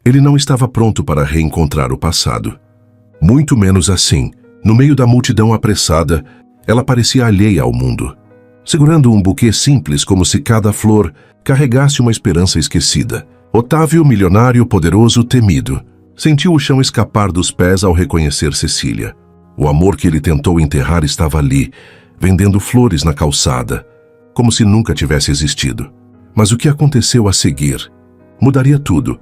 Ele não estava pronto para reencontrar o passado. Muito menos assim. No meio da multidão apressada, ela parecia alheia ao mundo, segurando um buquê simples como se cada flor carregasse uma esperança esquecida. Otávio, milionário, poderoso, temido, sentiu o chão escapar dos pés ao reconhecer Cecília. O amor que ele tentou enterrar estava ali, vendendo flores na calçada, como se nunca tivesse existido. Mas o que aconteceu a seguir mudaria tudo.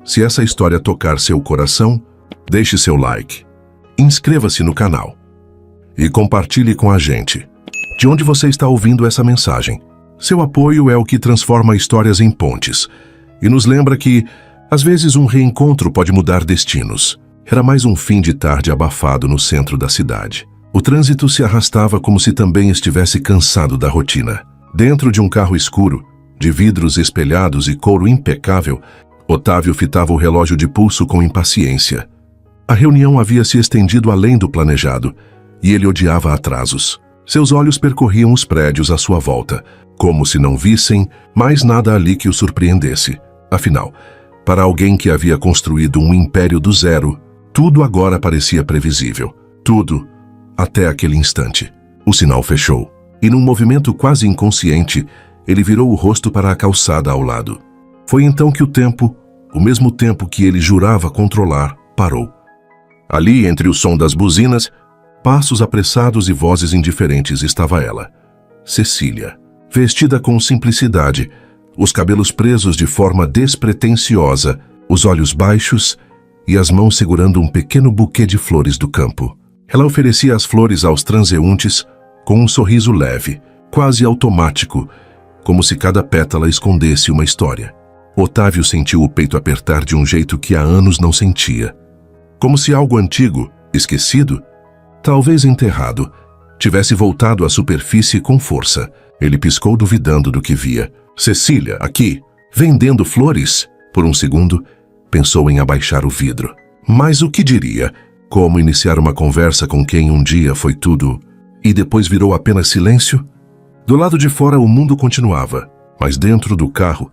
Se essa história tocar seu coração, deixe seu like, inscreva-se no canal e compartilhe com a gente. De onde você está ouvindo essa mensagem? Seu apoio é o que transforma histórias em pontes e nos lembra que, às vezes, um reencontro pode mudar destinos. Era mais um fim de tarde abafado no centro da cidade. O trânsito se arrastava como se também estivesse cansado da rotina. Dentro de um carro escuro, de vidros espelhados e couro impecável, Otávio fitava o relógio de pulso com impaciência. A reunião havia se estendido além do planejado, e ele odiava atrasos. Seus olhos percorriam os prédios à sua volta, como se não vissem mais nada ali que o surpreendesse. Afinal, para alguém que havia construído um império do zero, tudo agora parecia previsível. Tudo, até aquele instante. O sinal fechou, e num movimento quase inconsciente, ele virou o rosto para a calçada ao lado. Foi então que o tempo, o mesmo tempo que ele jurava controlar, parou. Ali, entre o som das buzinas, passos apressados e vozes indiferentes, estava ela, Cecília, vestida com simplicidade, os cabelos presos de forma despretensiosa, os olhos baixos e as mãos segurando um pequeno buquê de flores do campo. Ela oferecia as flores aos transeuntes com um sorriso leve, quase automático, como se cada pétala escondesse uma história. Otávio sentiu o peito apertar de um jeito que há anos não sentia. Como se algo antigo, esquecido, talvez enterrado, tivesse voltado à superfície com força. Ele piscou duvidando do que via. Cecília, aqui, vendendo flores? Por um segundo, pensou em abaixar o vidro. Mas o que diria? Como iniciar uma conversa com quem um dia foi tudo e depois virou apenas silêncio? Do lado de fora o mundo continuava, mas dentro do carro,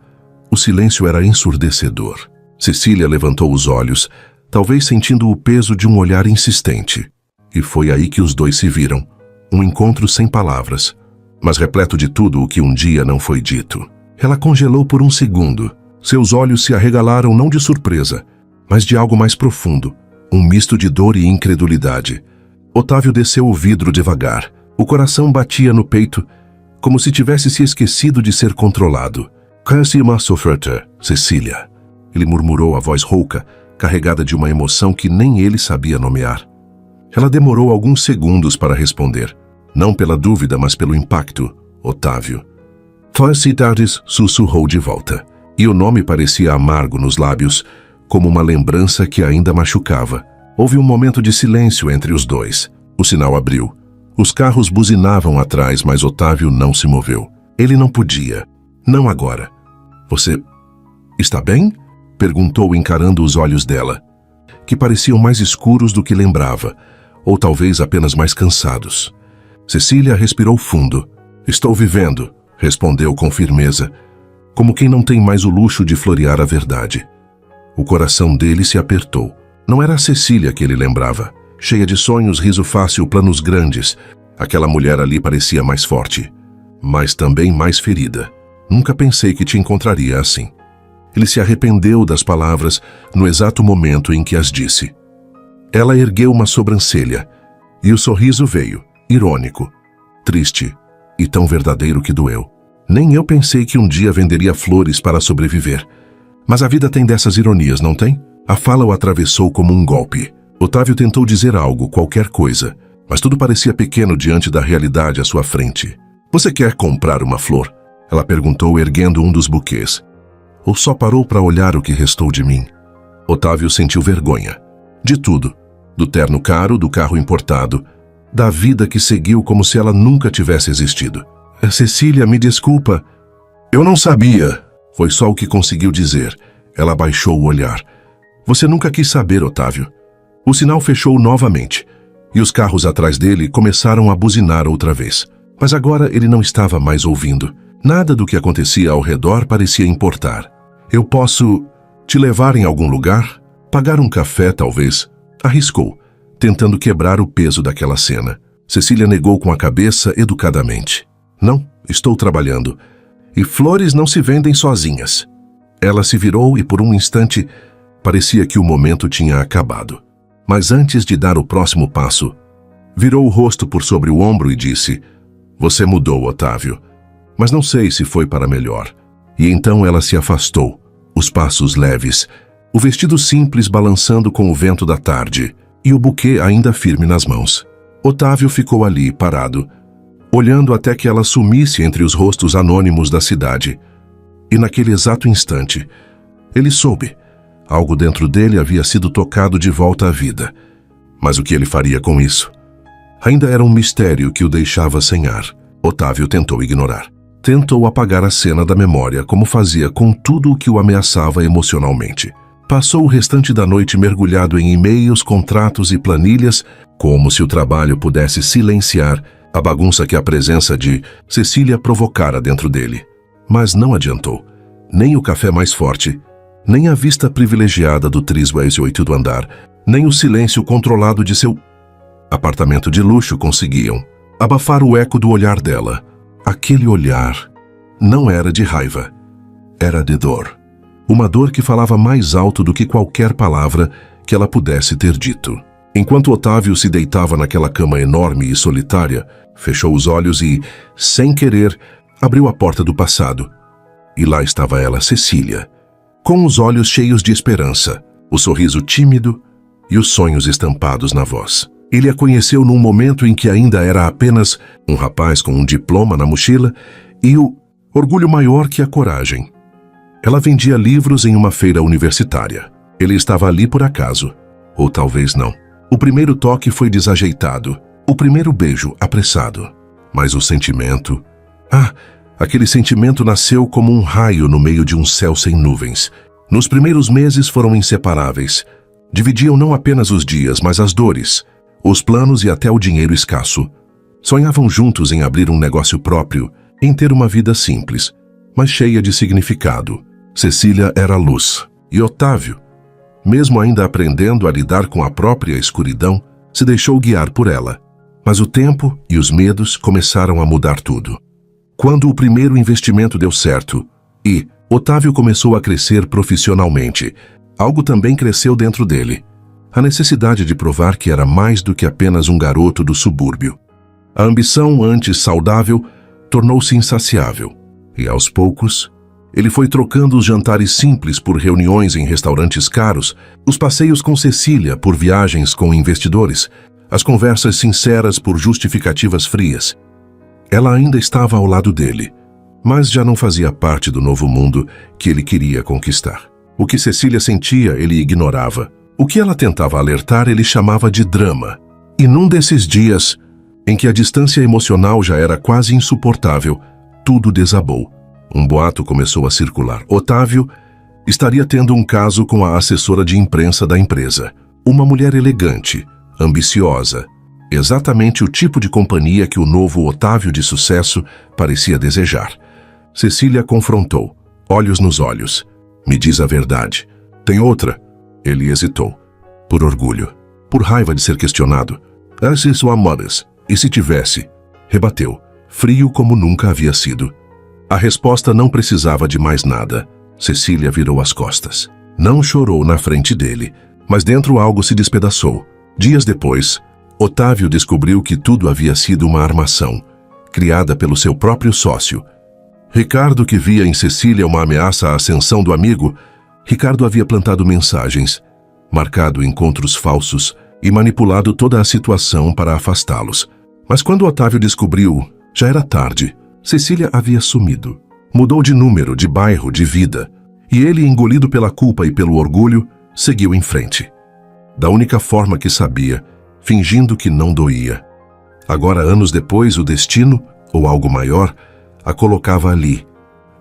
o silêncio era ensurdecedor. Cecília levantou os olhos, talvez sentindo o peso de um olhar insistente. E foi aí que os dois se viram. Um encontro sem palavras, mas repleto de tudo o que um dia não foi dito. Ela congelou por um segundo. Seus olhos se arregalaram não de surpresa, mas de algo mais profundo. Um misto de dor e incredulidade. Otávio desceu o vidro devagar. O coração batia no peito, como se tivesse se esquecido de ser controlado. "Canse-ma sofrete, Cecília", ele murmurou a voz rouca, carregada de uma emoção que nem ele sabia nomear. Ela demorou alguns segundos para responder. Não pela dúvida, mas pelo impacto. Otávio. "Felicidades", sussurrou de volta. E o nome parecia amargo nos lábios, como uma lembrança que ainda machucava. Houve um momento de silêncio entre os dois. O sinal abriu. Os carros buzinavam atrás, mas Otávio não se moveu. Ele não podia. Não agora. "Você está bem?", perguntou encarando os olhos dela, que pareciam mais escuros do que lembrava, ou talvez apenas mais cansados. Cecília respirou fundo. "Estou vivendo", respondeu com firmeza, como quem não tem mais o luxo de florear a verdade. O coração dele se apertou. Não era a Cecília que ele lembrava. Cheia de sonhos, riso fácil, planos grandes. Aquela mulher ali parecia mais forte, mas também mais ferida. "Nunca pensei que te encontraria assim." Ele se arrependeu das palavras no exato momento em que as disse. Ela ergueu uma sobrancelha, e o sorriso veio, irônico, triste e tão verdadeiro que doeu. "Nem eu pensei que um dia venderia flores para sobreviver. Mas a vida tem dessas ironias, não tem?" A fala o atravessou como um golpe. Otávio tentou dizer algo, qualquer coisa, mas tudo parecia pequeno diante da realidade à sua frente. "Você quer comprar uma flor?", ela perguntou, erguendo um dos buquês. "Ou só parou para olhar o que restou de mim?" Otávio sentiu vergonha. De tudo. Do terno caro, do carro importado, da vida que seguiu como se ela nunca tivesse existido. "Cecília, me desculpa." "Eu não sabia." Foi só o que conseguiu dizer. Ela baixou o olhar. "Você nunca quis saber, Otávio." O sinal fechou novamente, e os carros atrás dele começaram a buzinar outra vez. Mas agora ele não estava mais ouvindo. Nada do que acontecia ao redor parecia importar. "Eu posso Te levar em algum lugar? Pagar um café, talvez? Arriscou, tentando quebrar o peso daquela cena. Cecília negou com a cabeça educadamente. Não, estou trabalhando. E flores não se vendem sozinhas. Ela se virou e por um instante parecia que o momento tinha acabado. Mas antes de dar o próximo passo, virou o rosto por sobre o ombro e disse: Você mudou, Otávio. Mas não sei se foi para melhor. E então ela se afastou, os passos leves, o vestido simples balançando com o vento da tarde e o buquê ainda firme nas mãos. Otávio ficou ali, parado, olhando até que ela sumisse entre os rostos anônimos da cidade. E naquele exato instante, ele soube. Algo dentro dele havia sido tocado de volta à vida. Mas o que ele faria com isso? Ainda era um mistério que o deixava sem ar. Otávio tentou ignorar. Tentou apagar a cena da memória, como fazia com tudo o que o ameaçava emocionalmente. Passou o restante da noite mergulhado em e-mails, contratos e planilhas, como se o trabalho pudesse silenciar a bagunça que a presença de Cecília provocara dentro dele. Mas não adiantou. Nem o café mais forte, nem a vista privilegiada do Trisway 8º andar, nem o silêncio controlado de seu apartamento de luxo conseguiam abafar o eco do olhar dela. Aquele olhar não era de raiva, era de dor. Uma dor que falava mais alto do que qualquer palavra que ela pudesse ter dito. Enquanto Otávio se deitava naquela cama enorme e solitária, fechou os olhos e, sem querer, abriu a porta do passado. E lá estava ela, Cecília, com os olhos cheios de esperança, o sorriso tímido e os sonhos estampados na voz. Ele a conheceu num momento em que ainda era apenas um rapaz com um diploma na mochila e o orgulho maior que a coragem. Ela vendia livros em uma feira universitária. Ele estava ali por acaso, ou talvez não. O primeiro toque foi desajeitado, o primeiro beijo apressado. Mas o sentimento... aquele sentimento nasceu como um raio no meio de um céu sem nuvens. Nos primeiros meses foram inseparáveis. Dividiam não apenas os dias, mas as dores, os planos e até o dinheiro escasso. Sonhavam juntos em abrir um negócio próprio, em ter uma vida simples, mas cheia de significado. Cecília era luz, e Otávio, mesmo ainda aprendendo a lidar com a própria escuridão, se deixou guiar por ela. Mas o tempo e os medos começaram a mudar tudo. Quando o primeiro investimento deu certo e Otávio começou a crescer profissionalmente, algo também cresceu dentro dele. A necessidade de provar que era mais do que apenas um garoto do subúrbio. A ambição, antes saudável, tornou-se insaciável. E aos poucos, ele foi trocando os jantares simples por reuniões em restaurantes caros, os passeios com Cecília por viagens com investidores, as conversas sinceras por justificativas frias. Ela ainda estava ao lado dele, mas já não fazia parte do novo mundo que ele queria conquistar. O que Cecília sentia, ele ignorava. O que ela tentava alertar, ele chamava de drama. E num desses dias, em que a distância emocional já era quase insuportável, tudo desabou. Um boato começou a circular. Otávio estaria tendo um caso com a assessora de imprensa da empresa. Uma mulher elegante, ambiciosa, exatamente o tipo de companhia que o novo Otávio de sucesso parecia desejar. Cecília confrontou, olhos nos olhos. Me diz a verdade. Tem outra? Ele hesitou. Por orgulho. Por raiva de ser questionado. Essas são amores. E se tivesse? Rebateu, frio como nunca havia sido. A resposta não precisava de mais nada. Cecília virou as costas. Não chorou na frente dele, mas dentro algo se despedaçou. Dias depois, Otávio descobriu que tudo havia sido uma armação, criada pelo seu próprio sócio. Ricardo, que via em Cecília uma ameaça à ascensão do amigo, Ricardo havia plantado mensagens, marcado encontros falsos e manipulado toda a situação para afastá-los. Mas quando Otávio descobriu, já era tarde. Cecília havia sumido. Mudou de número, de bairro, de vida. E ele, engolido pela culpa e pelo orgulho, seguiu em frente. Da única forma que sabia, fingindo que não doía. Agora, anos depois, o destino, ou algo maior, a colocava ali,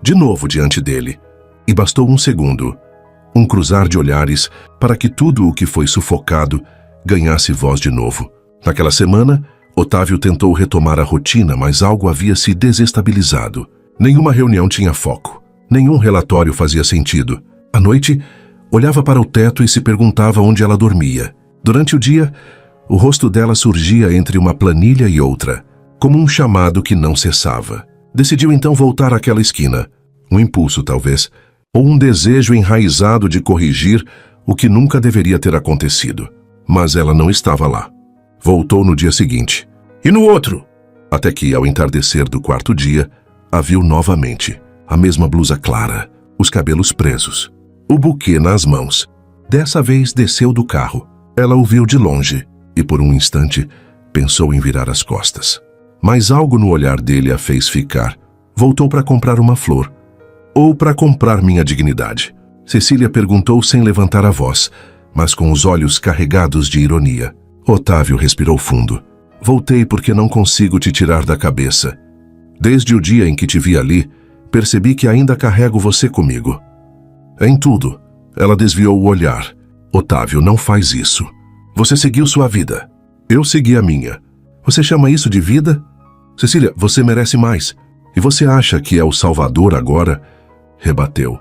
de novo diante dele. E bastou um segundo, um cruzar de olhares, para que tudo o que foi sufocado ganhasse voz de novo. Naquela semana, Otávio tentou retomar a rotina, mas algo havia se desestabilizado. Nenhuma reunião tinha foco. Nenhum relatório fazia sentido. À noite, Olhava para o teto e se perguntava onde ela dormia. Durante o dia, o rosto dela surgia entre uma planilha e outra, como um chamado que não cessava. Decidiu então voltar àquela esquina. Um impulso, talvez, ou um desejo enraizado de corrigir o que nunca deveria ter acontecido. Mas ela não estava lá. Voltou no dia seguinte. E no outro? Até que, ao entardecer do quarto dia, a viu novamente. A mesma blusa clara, os cabelos presos, o buquê nas mãos. Dessa vez desceu do carro. Ela o viu de longe e, por um instante, pensou em virar as costas. Mas algo no olhar dele a fez ficar. Voltou para comprar uma flor. Ou para comprar minha dignidade? Cecília perguntou sem levantar a voz, mas com os olhos carregados de ironia. Otávio respirou fundo. Voltei porque não consigo te tirar da cabeça. Desde o dia em que te vi ali, percebi que ainda carrego você comigo. Em tudo, ela desviou o olhar. Otávio, não faz isso. Você seguiu sua vida. Eu segui a minha. Você chama isso de vida? Cecília, você merece mais. E você acha que é o salvador agora? Rebateu.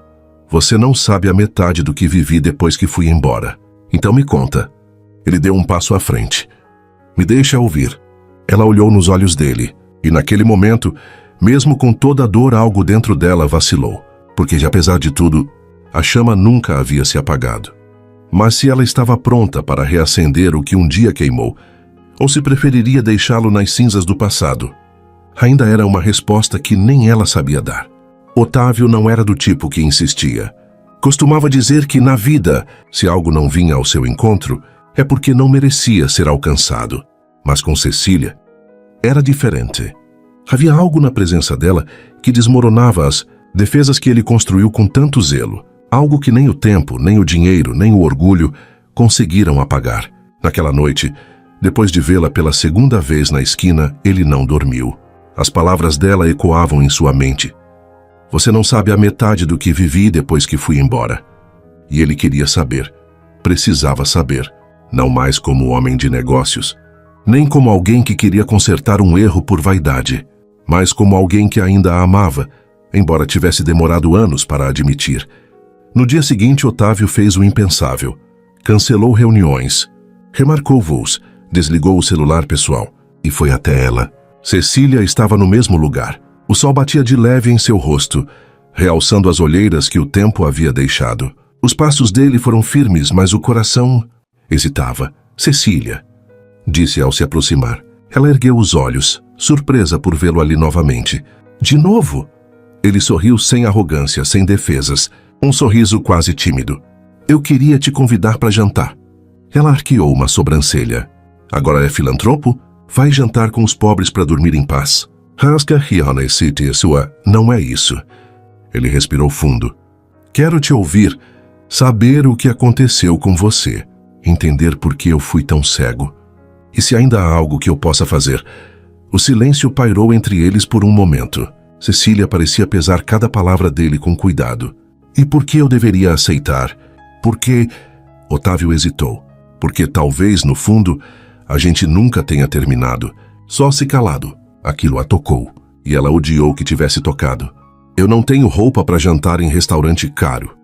Você não sabe a metade do que vivi depois que fui embora. Então me conta. Ele deu um passo à frente. Me deixa ouvir. Ela olhou nos olhos dele, e naquele momento, mesmo com toda a dor, algo dentro dela vacilou, porque, apesar de tudo, a chama nunca havia se apagado. Mas se ela estava pronta para reacender o que um dia queimou, ou se preferiria deixá-lo nas cinzas do passado, ainda era uma resposta que nem ela sabia dar. Otávio não era do tipo que insistia. Costumava dizer que na vida, se algo não vinha ao seu encontro, é porque não merecia ser alcançado. Mas com Cecília, era diferente. Havia algo na presença dela que desmoronava as defesas que ele construiu com tanto zelo. Algo que nem o tempo, nem o dinheiro, nem o orgulho conseguiram apagar. Naquela noite, depois de vê-la pela segunda vez na esquina, ele não dormiu. As palavras dela ecoavam em sua mente. Você não sabe a metade do que vivi depois que fui embora. E ele queria saber. Precisava saber. Não mais como homem de negócios, nem como alguém que queria consertar um erro por vaidade, mas como alguém que ainda a amava, embora tivesse demorado anos para admitir. No dia seguinte, Otávio fez o impensável. Cancelou reuniões, remarcou voos, desligou o celular pessoal e foi até ela. Cecília estava no mesmo lugar. O sol batia de leve em seu rosto, realçando as olheiras que o tempo havia deixado. Os passos dele foram firmes, mas o coração hesitava. Cecília, disse ao se aproximar. Ela ergueu os olhos, surpresa por vê-lo ali novamente. De novo? Ele sorriu sem arrogância, sem defesas. Um sorriso quase tímido. Eu queria te convidar para jantar. Ela arqueou uma sobrancelha. Agora é filantropo? Vai jantar com os pobres para dormir em paz. Rasca City sua. Não é isso. Ele respirou fundo. Quero te ouvir, saber o que aconteceu com você, entender por que eu fui tão cego. E se ainda há algo que eu possa fazer. O silêncio pairou entre eles por um momento. Cecília parecia pesar cada palavra dele com cuidado. E por que eu deveria aceitar? Porque... Otávio hesitou. Porque talvez, no fundo, a gente nunca tenha terminado. Só se calado. Aquilo a tocou. E ela odiou que tivesse tocado. Eu não tenho roupa para jantar em restaurante caro.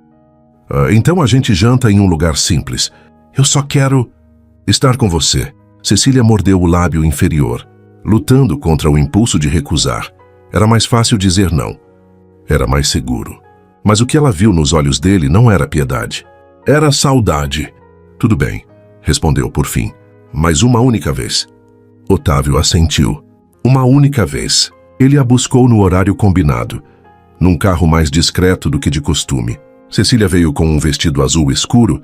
Então a gente janta em um lugar simples. Eu só quero estar com você. Cecília mordeu o lábio inferior, lutando contra o impulso de recusar. Era mais fácil dizer não. Era mais seguro. Mas o que ela viu nos olhos dele não era piedade. Era saudade. Tudo bem, respondeu por fim. Mas uma única vez. Otávio assentiu. Uma única vez. Ele a buscou no horário combinado, num carro mais discreto do que de costume. Cecília veio com um vestido azul escuro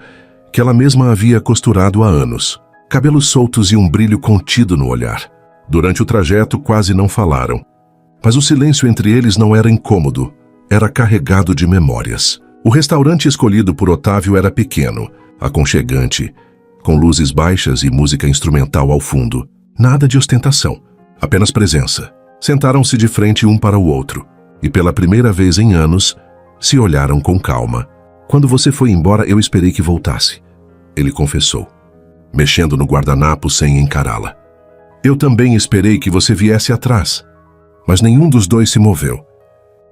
que ela mesma havia costurado há anos. Cabelos soltos e um brilho contido no olhar. Durante o trajeto quase não falaram. Mas o silêncio entre eles não era incômodo, era carregado de memórias. O restaurante escolhido por Otávio era pequeno, aconchegante, com luzes baixas e música instrumental ao fundo. Nada de ostentação, apenas presença. Sentaram-se de frente um para o outro, e pela primeira vez em anos, se olharam com calma. Quando você foi embora, eu esperei que voltasse, ele confessou, mexendo no guardanapo sem encará-la. Eu também esperei que você viesse atrás, mas nenhum dos dois se moveu.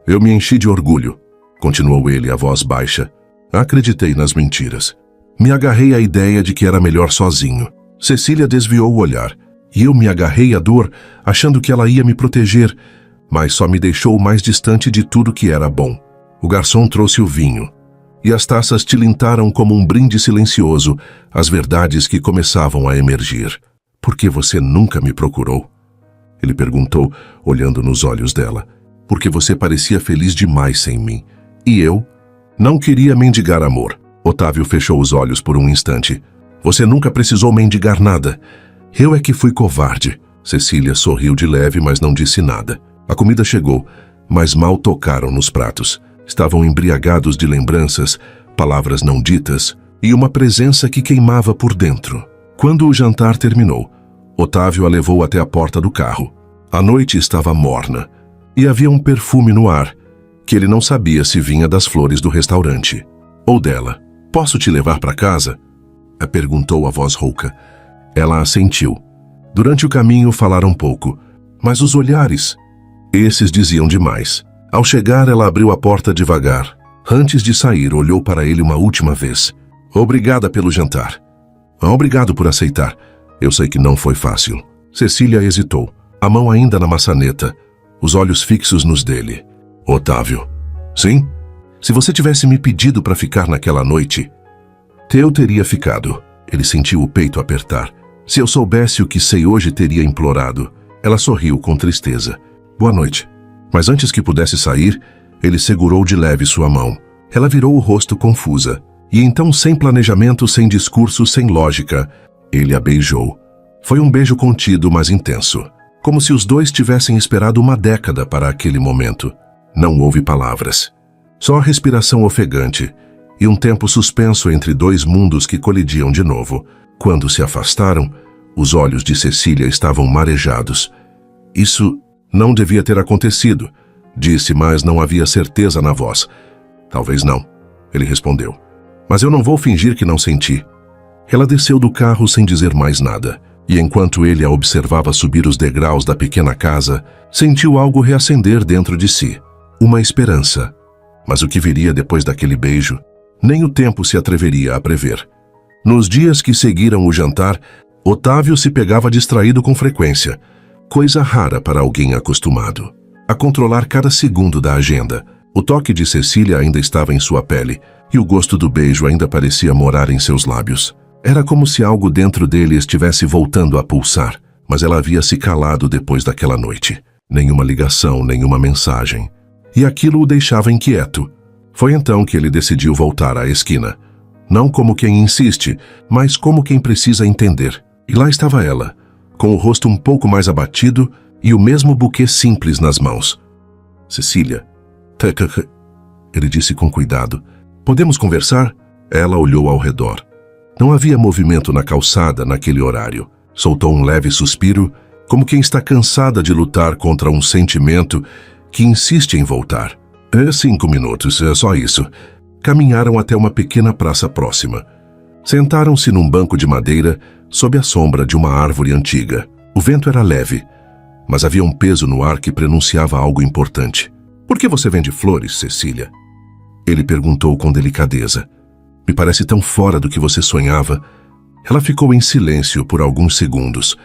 Eu me enchi de orgulho, continuou ele, a voz baixa. Acreditei nas mentiras. Me agarrei à ideia de que era melhor sozinho. Cecília desviou o olhar, e eu me agarrei à dor, achando que ela ia me proteger, mas só me deixou mais distante de tudo que era bom. O garçom trouxe o vinho, e as taças tilintaram como um brinde silencioso, as verdades que começavam a emergir. Por que você nunca me procurou? Ele perguntou, olhando nos olhos dela. Porque você parecia feliz demais sem mim. E eu? Não queria mendigar amor. Otávio fechou os olhos por um instante. Você nunca precisou mendigar nada. Eu é que fui covarde. Cecília sorriu de leve, mas não disse nada. A comida chegou, mas mal tocaram nos pratos. Estavam embriagados de lembranças, palavras não ditas e uma presença que queimava por dentro. Quando o jantar terminou, Otávio a levou até a porta do carro. A noite estava morna e havia um perfume no ar, que ele não sabia se vinha das flores do restaurante ou dela. Posso te levar para casa? Perguntou a voz rouca. Ela assentiu. Durante o caminho falaram pouco, mas os olhares, esses diziam demais. Ao chegar, ela abriu a porta devagar. Antes de sair, olhou para ele uma última vez. Obrigada pelo jantar. Obrigado por aceitar. Eu sei que não foi fácil. Cecília hesitou, a mão ainda na maçaneta, os olhos fixos nos dele. Otávio. Sim? Se você tivesse me pedido para ficar naquela noite, eu teria ficado. Ele sentiu o peito apertar. Se eu soubesse o que sei hoje, teria implorado. Ela sorriu com tristeza. Boa noite. Mas antes que pudesse sair, ele segurou de leve sua mão. Ela virou o rosto confusa. E então, sem planejamento, sem discurso, sem lógica, ele a beijou. Foi um beijo contido, mas intenso. Como se os dois tivessem esperado uma década para aquele momento. Não houve palavras. Só a respiração ofegante e um tempo suspenso entre dois mundos que colidiam de novo. Quando se afastaram, os olhos de Cecília estavam marejados. Isso não devia ter acontecido, disse, mas não havia certeza na voz. Talvez não, ele respondeu. Mas eu não vou fingir que não senti. Ela desceu do carro sem dizer mais nada, e enquanto ele a observava subir os degraus da pequena casa, sentiu algo reacender dentro de si. Uma esperança. Mas o que viria depois daquele beijo, nem o tempo se atreveria a prever. Nos dias que seguiram o jantar, Otávio se pegava distraído com frequência, coisa rara para alguém acostumado a controlar cada segundo da agenda. O toque de Cecília ainda estava em sua pele, e o gosto do beijo ainda parecia morar em seus lábios. Era como se algo dentro dele estivesse voltando a pulsar, mas ela havia se calado depois daquela noite. Nenhuma ligação, nenhuma mensagem. E aquilo o deixava inquieto. Foi então que ele decidiu voltar à esquina. Não como quem insiste, mas como quem precisa entender. E lá estava ela, com o rosto um pouco mais abatido e o mesmo buquê simples nas mãos. Cecília. Ele disse com cuidado. Podemos conversar? Ela olhou ao redor. Não havia movimento na calçada naquele horário. Soltou um leve suspiro, como quem está cansada de lutar contra um sentimento que insiste em voltar. 5 minutos, é só isso. Caminharam até uma pequena praça próxima. Sentaram-se num banco de madeira sob a sombra de uma árvore antiga. O vento era leve, mas havia um peso no ar que prenunciava algo importante. Por que você vende flores, Cecília? Ele perguntou com delicadeza. Me parece tão fora do que você sonhava. Ela ficou em silêncio por alguns segundos,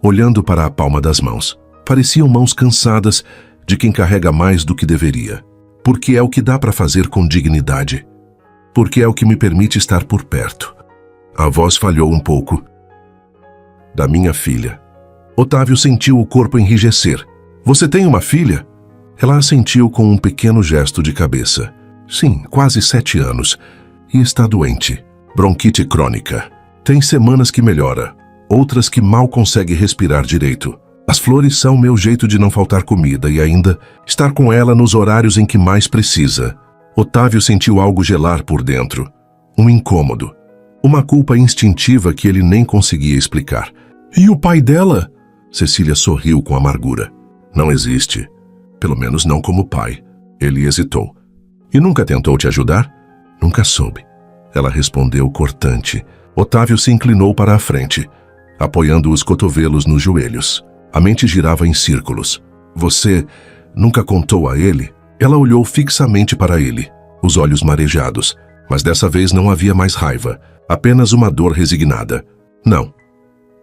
olhando para a palma das mãos. Pareciam mãos cansadas de quem carrega mais do que deveria. Porque é o que dá para fazer com dignidade. Porque é o que me permite estar por perto. A voz falhou um pouco. Da minha filha. Otávio sentiu o corpo enrijecer. Você tem uma filha? Ela assentiu com um pequeno gesto de cabeça. Sim, quase 7 anos. E está doente. Bronquite crônica. Tem semanas que melhora, outras que mal consegue respirar direito. As flores são meu jeito de não faltar comida e ainda estar com ela nos horários em que mais precisa. Otávio sentiu algo gelar por dentro. Um incômodo. Uma culpa instintiva que ele nem conseguia explicar. E o pai dela? Cecília sorriu com amargura. Não existe. Pelo menos não como pai. Ele hesitou. E nunca tentou te ajudar? Nunca soube. Ela respondeu cortante. Otávio se inclinou para a frente, apoiando os cotovelos nos joelhos. A mente girava em círculos. Você nunca contou a ele? Ela olhou fixamente para ele, os olhos marejados. Mas dessa vez não havia mais raiva, apenas uma dor resignada. Não,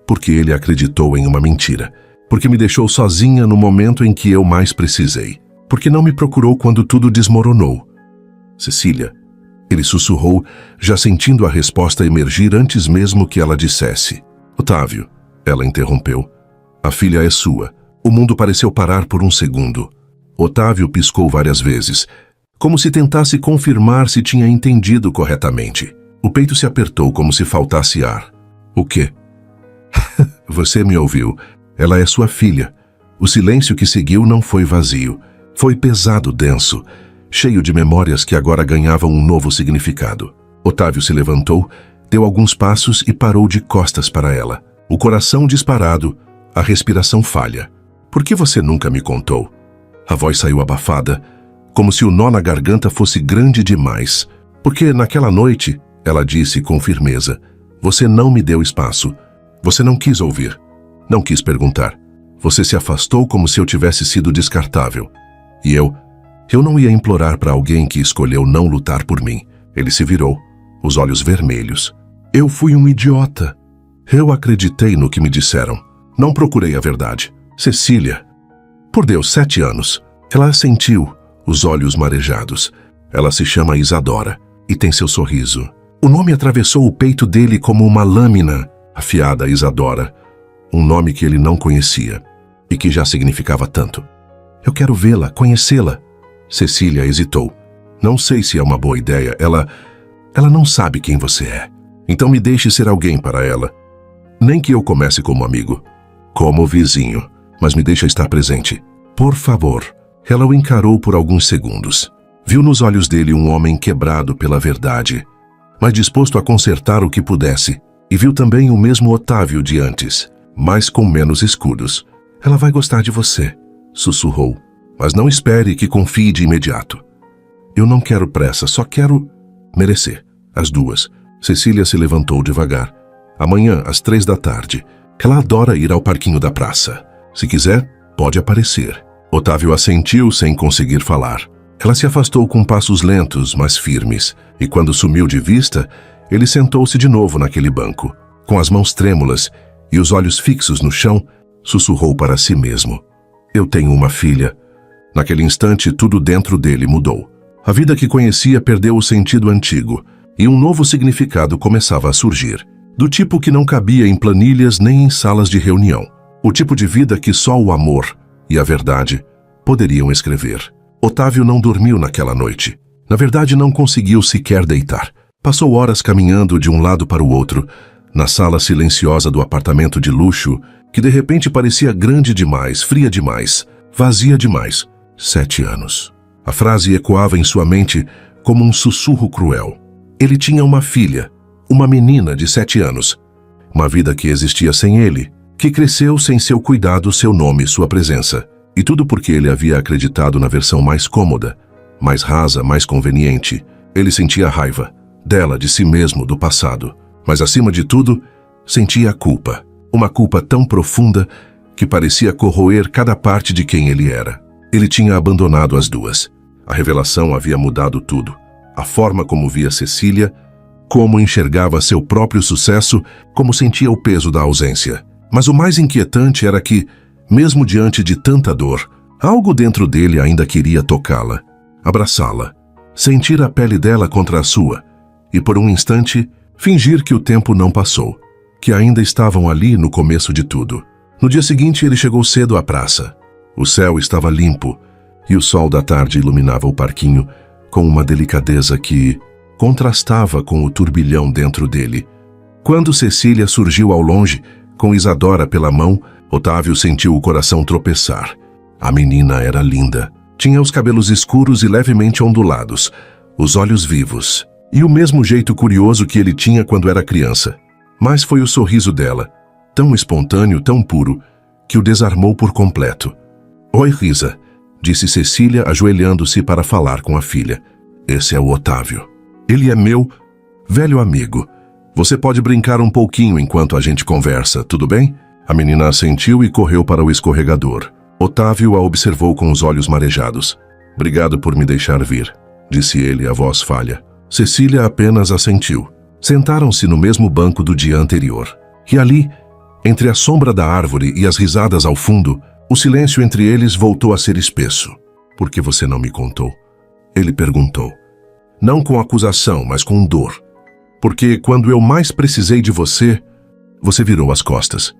porque ele acreditou em uma mentira, porque me deixou sozinha no momento em que eu mais precisei, porque não me procurou quando tudo desmoronou. Cecília, ele sussurrou, já sentindo a resposta emergir antes mesmo que ela dissesse. Otávio, ela interrompeu. A filha é sua. O mundo pareceu parar por um segundo. Otávio piscou várias vezes, como se tentasse confirmar se tinha entendido corretamente. O peito se apertou como se faltasse ar. O quê? Você me ouviu. Ela é sua filha. O silêncio que seguiu não foi vazio. Foi pesado, denso, cheio de memórias que agora ganhavam um novo significado. Otávio se levantou, deu alguns passos e parou de costas para ela. O coração disparado, a respiração falha. Por que você nunca me contou? A voz saiu abafada, como se o nó na garganta fosse grande demais. Porque naquela noite, ela disse com firmeza, você não me deu espaço. Você não quis ouvir. Não quis perguntar. Você se afastou como se eu tivesse sido descartável. E eu não ia implorar para alguém que escolheu não lutar por mim. Ele se virou, os olhos vermelhos. Eu fui um idiota. Eu acreditei no que me disseram. Não procurei a verdade. Cecília. Por Deus, 7 anos. Ela assentiu, os olhos marejados. Ela se chama Isadora e tem seu sorriso. O nome atravessou o peito dele como uma lâmina. Afiada Isadora. Um nome que ele não conhecia e que já significava tanto. Eu quero vê-la, conhecê-la. Cecília hesitou. Não sei se é uma boa ideia. Ela não sabe quem você é. Então me deixe ser alguém para ela. Nem que eu comece como amigo, como vizinho, mas me deixa estar presente. Por favor. Ela o encarou por alguns segundos. Viu nos olhos dele um homem quebrado pela verdade, mas disposto a consertar o que pudesse. E viu também o mesmo Otávio de antes, mas com menos escudos. Ela vai gostar de você, sussurrou. Mas não espere que confie de imediato. Eu não quero pressa, só quero merecer. As duas. Cecília se levantou devagar. Amanhã, às 3 da tarde. Ela adora ir ao parquinho da praça. Se quiser, pode aparecer. Otávio assentiu sem conseguir falar. Ela se afastou com passos lentos, mas firmes. E quando sumiu de vista, ele sentou-se de novo naquele banco. Com as mãos trêmulas e os olhos fixos no chão, sussurrou para si mesmo. Eu tenho uma filha. Naquele instante, tudo dentro dele mudou. A vida que conhecia perdeu o sentido antigo, e um novo significado começava a surgir. Do tipo que não cabia em planilhas nem em salas de reunião. O tipo de vida que só o amor e a verdade poderiam escrever. Otávio não dormiu naquela noite. Na verdade, não conseguiu sequer deitar. Passou horas caminhando de um lado para o outro, na sala silenciosa do apartamento de luxo, que de repente parecia grande demais, fria demais, vazia demais. 7 anos. A frase ecoava em sua mente como um sussurro cruel. Ele tinha uma filha, uma menina de 7 anos. Uma vida que existia sem ele, que cresceu sem seu cuidado, seu nome, sua presença. E tudo porque ele havia acreditado na versão mais cômoda, mais rasa, mais conveniente. Ele sentia raiva dela, de si mesmo, do passado. Mas acima de tudo, sentia a culpa. Uma culpa tão profunda que parecia corroer cada parte de quem ele era. Ele tinha abandonado as duas. A revelação havia mudado tudo. A forma como via Cecília, como enxergava seu próprio sucesso, como sentia o peso da ausência. Mas o mais inquietante era que, mesmo diante de tanta dor, algo dentro dele ainda queria tocá-la, abraçá-la, sentir a pele dela contra a sua, e por um instante, fingir que o tempo não passou, que ainda estavam ali no começo de tudo. No dia seguinte, ele chegou cedo à praça. O céu estava limpo e o sol da tarde iluminava o parquinho com uma delicadeza que contrastava com o turbilhão dentro dele. Quando Cecília surgiu ao longe, com Isadora pela mão, Otávio sentiu o coração tropeçar. A menina era linda. Tinha os cabelos escuros e levemente ondulados, os olhos vivos, e o mesmo jeito curioso que ele tinha quando era criança. Mas foi o sorriso dela, tão espontâneo, tão puro, que o desarmou por completo. Oi, Risa, disse Cecília, ajoelhando-se para falar com a filha. Esse é o Otávio. Ele é meu velho amigo. Você pode brincar um pouquinho enquanto a gente conversa, tudo bem? A menina assentiu e correu para o escorregador. Otávio a observou com os olhos marejados. Obrigado por me deixar vir, disse ele, a voz falha. Cecília apenas assentiu. Sentaram-se no mesmo banco do dia anterior. E ali, entre a sombra da árvore e as risadas ao fundo, o silêncio entre eles voltou a ser espesso. Por que você não me contou? Ele perguntou. Não com acusação, mas com dor. Porque quando eu mais precisei de você, você virou as costas.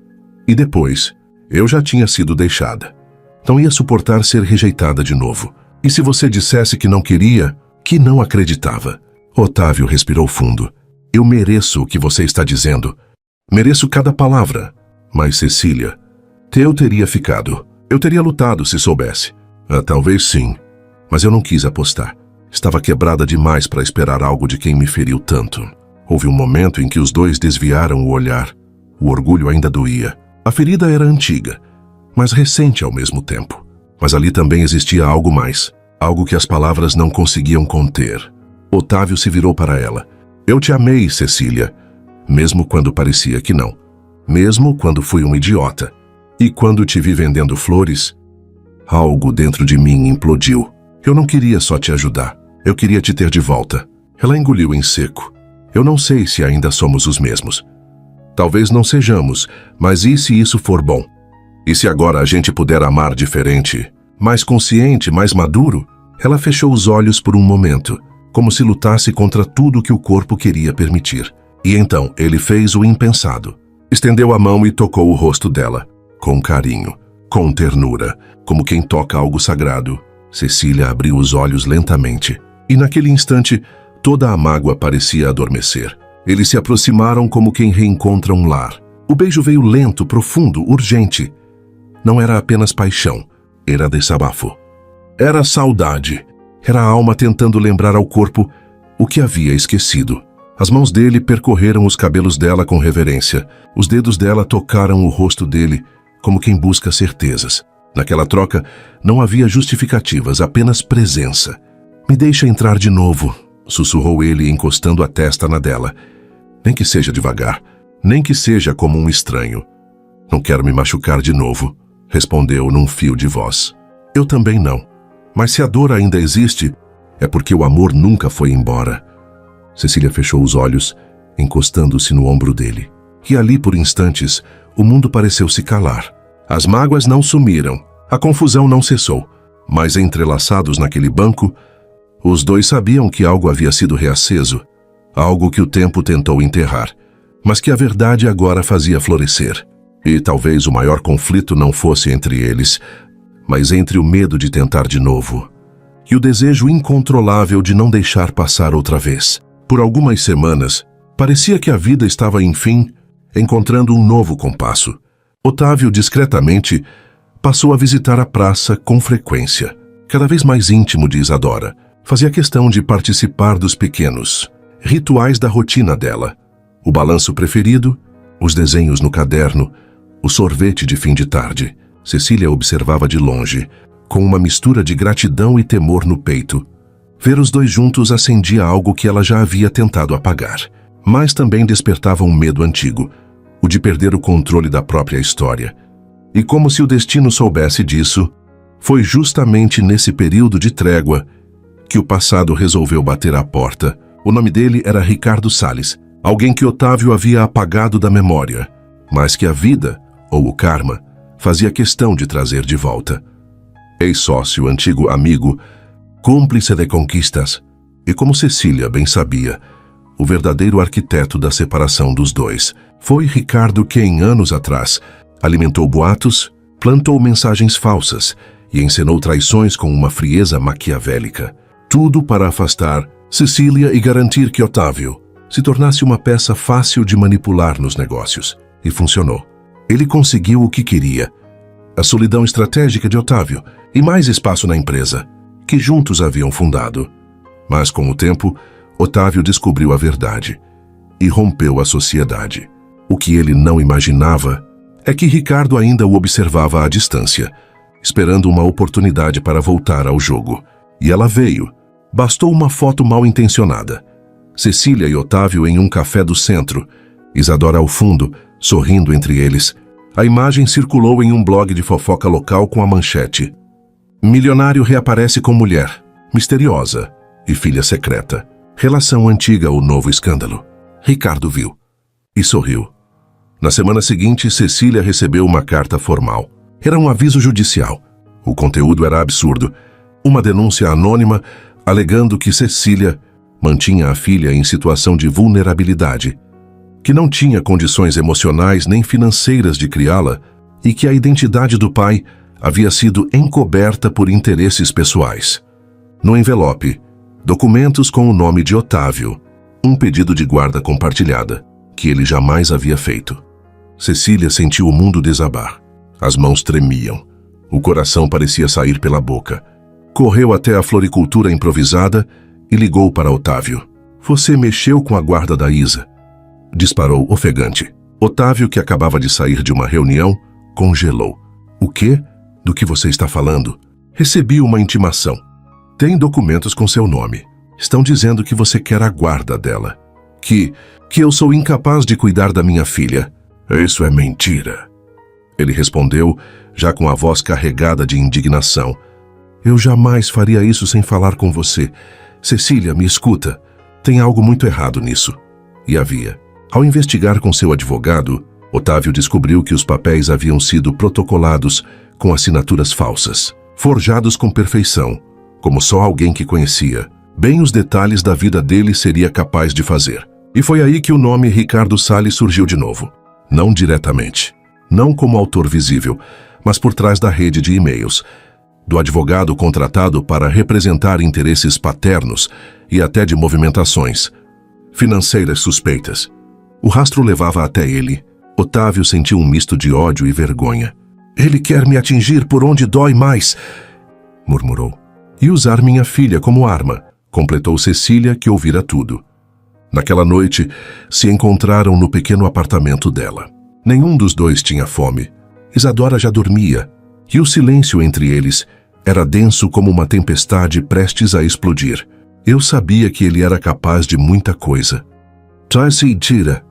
E depois, eu já tinha sido deixada. Não ia suportar ser rejeitada de novo. E se você dissesse que não queria, que não acreditava? Otávio respirou fundo. Eu mereço o que você está dizendo. Mereço cada palavra. Mas, Cecília, eu teria ficado. Eu teria lutado se soubesse. Talvez sim. Mas eu não quis apostar. Estava quebrada demais para esperar algo de quem me feriu tanto. Houve um momento em que os dois desviaram o olhar. O orgulho ainda doía. A ferida era antiga, mas recente ao mesmo tempo. Mas ali também existia algo mais. Algo que as palavras não conseguiam conter. Otávio se virou para ela. Eu te amei, Cecília. Mesmo quando parecia que não. Mesmo quando fui um idiota. E quando te vi vendendo flores, algo dentro de mim implodiu. Eu não queria só te ajudar. Eu queria te ter de volta. Ela engoliu em seco. Eu não sei se ainda somos os mesmos. Talvez não sejamos, mas e se isso for bom? E se agora a gente puder amar diferente, mais consciente, mais maduro? Ela fechou os olhos por um momento, como se lutasse contra tudo que o corpo queria permitir. E então ele fez o impensado. Estendeu a mão e tocou o rosto dela, com carinho, com ternura, como quem toca algo sagrado. Cecília abriu os olhos lentamente, e naquele instante, toda a mágoa parecia adormecer. Eles se aproximaram como quem reencontra um lar. O beijo veio lento, profundo, urgente. Não era apenas paixão, era desabafo. Era saudade. Era a alma tentando lembrar ao corpo o que havia esquecido. As mãos dele percorreram os cabelos dela com reverência. Os dedos dela tocaram o rosto dele, como quem busca certezas. Naquela troca, não havia justificativas, apenas presença. Me deixa entrar de novo, sussurrou ele, encostando a testa na dela. Nem que seja devagar, nem que seja como um estranho. Não quero me machucar de novo, respondeu num fio de voz. Eu também não. Mas se a dor ainda existe, é porque o amor nunca foi embora. Cecília fechou os olhos, encostando-se no ombro dele. E ali, por instantes, o mundo pareceu se calar. As mágoas não sumiram, a confusão não cessou. Mas entrelaçados naquele banco, os dois sabiam que algo havia sido reaceso, algo que o tempo tentou enterrar, mas que a verdade agora fazia florescer. E talvez o maior conflito não fosse entre eles, mas entre o medo de tentar de novo e o desejo incontrolável de não deixar passar outra vez. Por algumas semanas, parecia que a vida estava, enfim, encontrando um novo compasso. Otávio, discretamente, passou a visitar a praça com frequência, cada vez mais íntimo de Isadora. Fazia questão de participar dos pequenos rituais da rotina dela. O balanço preferido, os desenhos no caderno, o sorvete de fim de tarde. Cecília observava de longe, com uma mistura de gratidão e temor no peito. Ver os dois juntos acendia algo que ela já havia tentado apagar, mas também despertava um medo antigo, o de perder o controle da própria história. E como se o destino soubesse disso, foi justamente nesse período de trégua que o passado resolveu bater à porta. O nome dele era Ricardo Salles, alguém que Otávio havia apagado da memória, mas que a vida, ou o karma, fazia questão de trazer de volta. Ex-sócio, antigo amigo, cúmplice de conquistas, e como Cecília bem sabia, o verdadeiro arquiteto da separação dos dois. Foi Ricardo quem, anos atrás, alimentou boatos, plantou mensagens falsas e encenou traições com uma frieza maquiavélica. Tudo para afastar Cecília e garantir que Otávio se tornasse uma peça fácil de manipular nos negócios. E funcionou. Ele conseguiu o que queria. A solidão estratégica de Otávio e mais espaço na empresa, que juntos haviam fundado. Mas com o tempo, Otávio descobriu a verdade e rompeu a sociedade. O que ele não imaginava é que Ricardo ainda o observava à distância, esperando uma oportunidade para voltar ao jogo. E ela veio. Bastou uma foto mal intencionada. Cecília e Otávio em um café do centro, Isadora ao fundo, sorrindo entre eles. A imagem circulou em um blog de fofoca local com a manchete: milionário reaparece com mulher, misteriosa e filha secreta. Relação antiga ou novo escândalo? Ricardo viu e sorriu. Na semana seguinte, Cecília recebeu uma carta formal. Era um aviso judicial. O conteúdo era absurdo. Uma denúncia anônima alegando que Cecília mantinha a filha em situação de vulnerabilidade, que não tinha condições emocionais nem financeiras de criá-la e que a identidade do pai havia sido encoberta por interesses pessoais. No envelope, documentos com o nome de Otávio, um pedido de guarda compartilhada, que ele jamais havia feito. Cecília sentiu o mundo desabar. As mãos tremiam. O coração parecia sair pela boca. Correu até a floricultura improvisada e ligou para Otávio. Você mexeu com a guarda da Isa? Disparou ofegante. Otávio, que acabava de sair de uma reunião, congelou. O quê? Do que você está falando? Recebi uma intimação. Tem documentos com seu nome. Estão dizendo que você quer a guarda dela. Que eu sou incapaz de cuidar da minha filha. Isso é mentira. Ele respondeu, já com a voz carregada de indignação. Eu jamais faria isso sem falar com você. Cecília, me escuta. Tem algo muito errado nisso. E havia. Ao investigar com seu advogado, Otávio descobriu que os papéis haviam sido protocolados com assinaturas falsas, forjados com perfeição, como só alguém que conhecia bem os detalhes da vida dele seria capaz de fazer. E foi aí que o nome Ricardo Salles surgiu de novo. Não diretamente, não como autor visível, mas por trás da rede de e-mails, do advogado contratado para representar interesses paternos e até de movimentações financeiras suspeitas. O rastro levava até ele. Otávio sentiu um misto de ódio e vergonha. Ele quer me atingir por onde dói mais, murmurou. E usar minha filha como arma, completou Cecília, que ouvira tudo. Naquela noite, se encontraram no pequeno apartamento dela. Nenhum dos dois tinha fome. Isadora já dormia, e o silêncio entre eles era denso como uma tempestade prestes a explodir. Eu sabia que ele era capaz de muita coisa. Tira,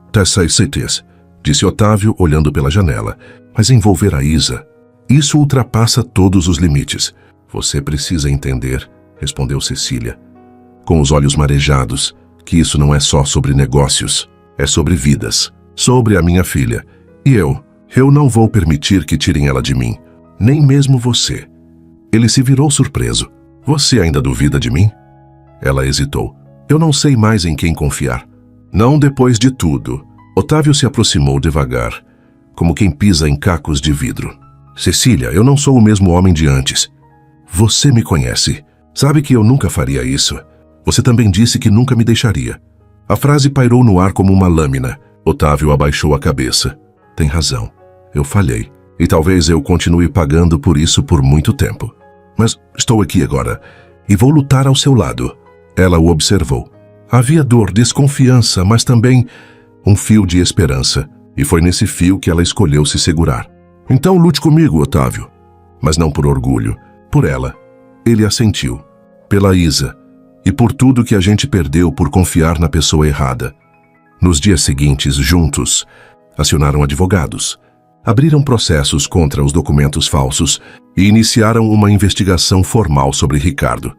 disse Otávio, olhando pela janela. Mas envolver a Isa, isso ultrapassa todos os limites. Você precisa entender, respondeu Cecília, com os olhos marejados, que isso não é só sobre negócios, é sobre vidas, sobre a minha filha. E eu não vou permitir que tirem ela de mim, nem mesmo você. Ele se virou surpreso. Você ainda duvida de mim? Ela hesitou. Eu não sei mais em quem confiar. Não depois de tudo. Otávio se aproximou devagar, como quem pisa em cacos de vidro. Cecília, eu não sou o mesmo homem de antes. Você me conhece. Sabe que eu nunca faria isso. Você também disse que nunca me deixaria. A frase pairou no ar como uma lâmina. Otávio abaixou a cabeça. Tem razão. Eu falhei. E talvez eu continue pagando por isso por muito tempo. Mas estou aqui agora e vou lutar ao seu lado. Ela o observou. Havia dor, desconfiança, mas também um fio de esperança. E foi nesse fio que ela escolheu se segurar. Então lute comigo, Otávio. Mas não por orgulho. Por ela. Ele assentiu. Pela Isa. E por tudo que a gente perdeu por confiar na pessoa errada. Nos dias seguintes, juntos, acionaram advogados. Abriram processos contra os documentos falsos e iniciaram uma investigação formal sobre Ricardo.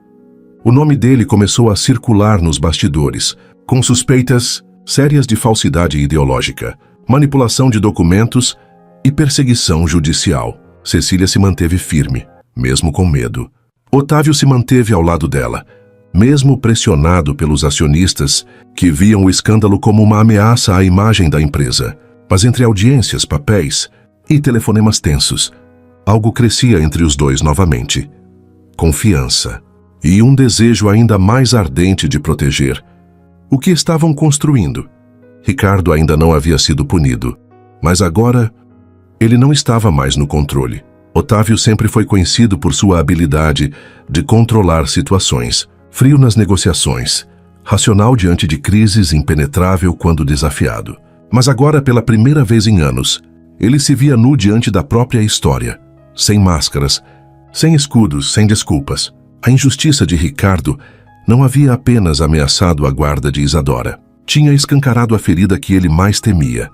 O nome dele começou a circular nos bastidores, com suspeitas sérias de falsidade ideológica, manipulação de documentos e perseguição judicial. Cecília se manteve firme, mesmo com medo. Otávio se manteve ao lado dela, mesmo pressionado pelos acionistas que viam o escândalo como uma ameaça à imagem da empresa. Mas entre audiências, papéis e telefonemas tensos, algo crescia entre os dois novamente. Confiança e um desejo ainda mais ardente de proteger o que estavam construindo. Ricardo ainda não havia sido punido, mas agora ele não estava mais no controle. Otávio sempre foi conhecido por sua habilidade de controlar situações, frio nas negociações, racional diante de crises, impenetrável quando desafiado. Mas agora, pela primeira vez em anos, ele se via nu diante da própria história, sem máscaras, sem escudos, sem desculpas. A injustiça de Ricardo não havia apenas ameaçado a guarda de Isadora. Tinha escancarado a ferida que ele mais temia,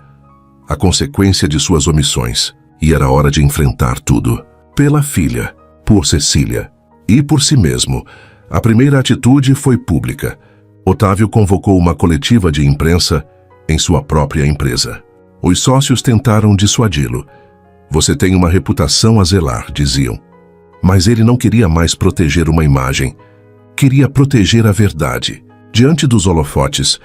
a consequência de suas omissões. E era hora de enfrentar tudo. Pela filha, por Cecília e por si mesmo. A primeira atitude foi pública. Otávio convocou uma coletiva de imprensa em sua própria empresa. Os sócios tentaram dissuadi-lo. Você tem uma reputação a zelar, diziam. Mas ele não queria mais proteger uma imagem. Queria proteger a verdade. Diante dos holofotes,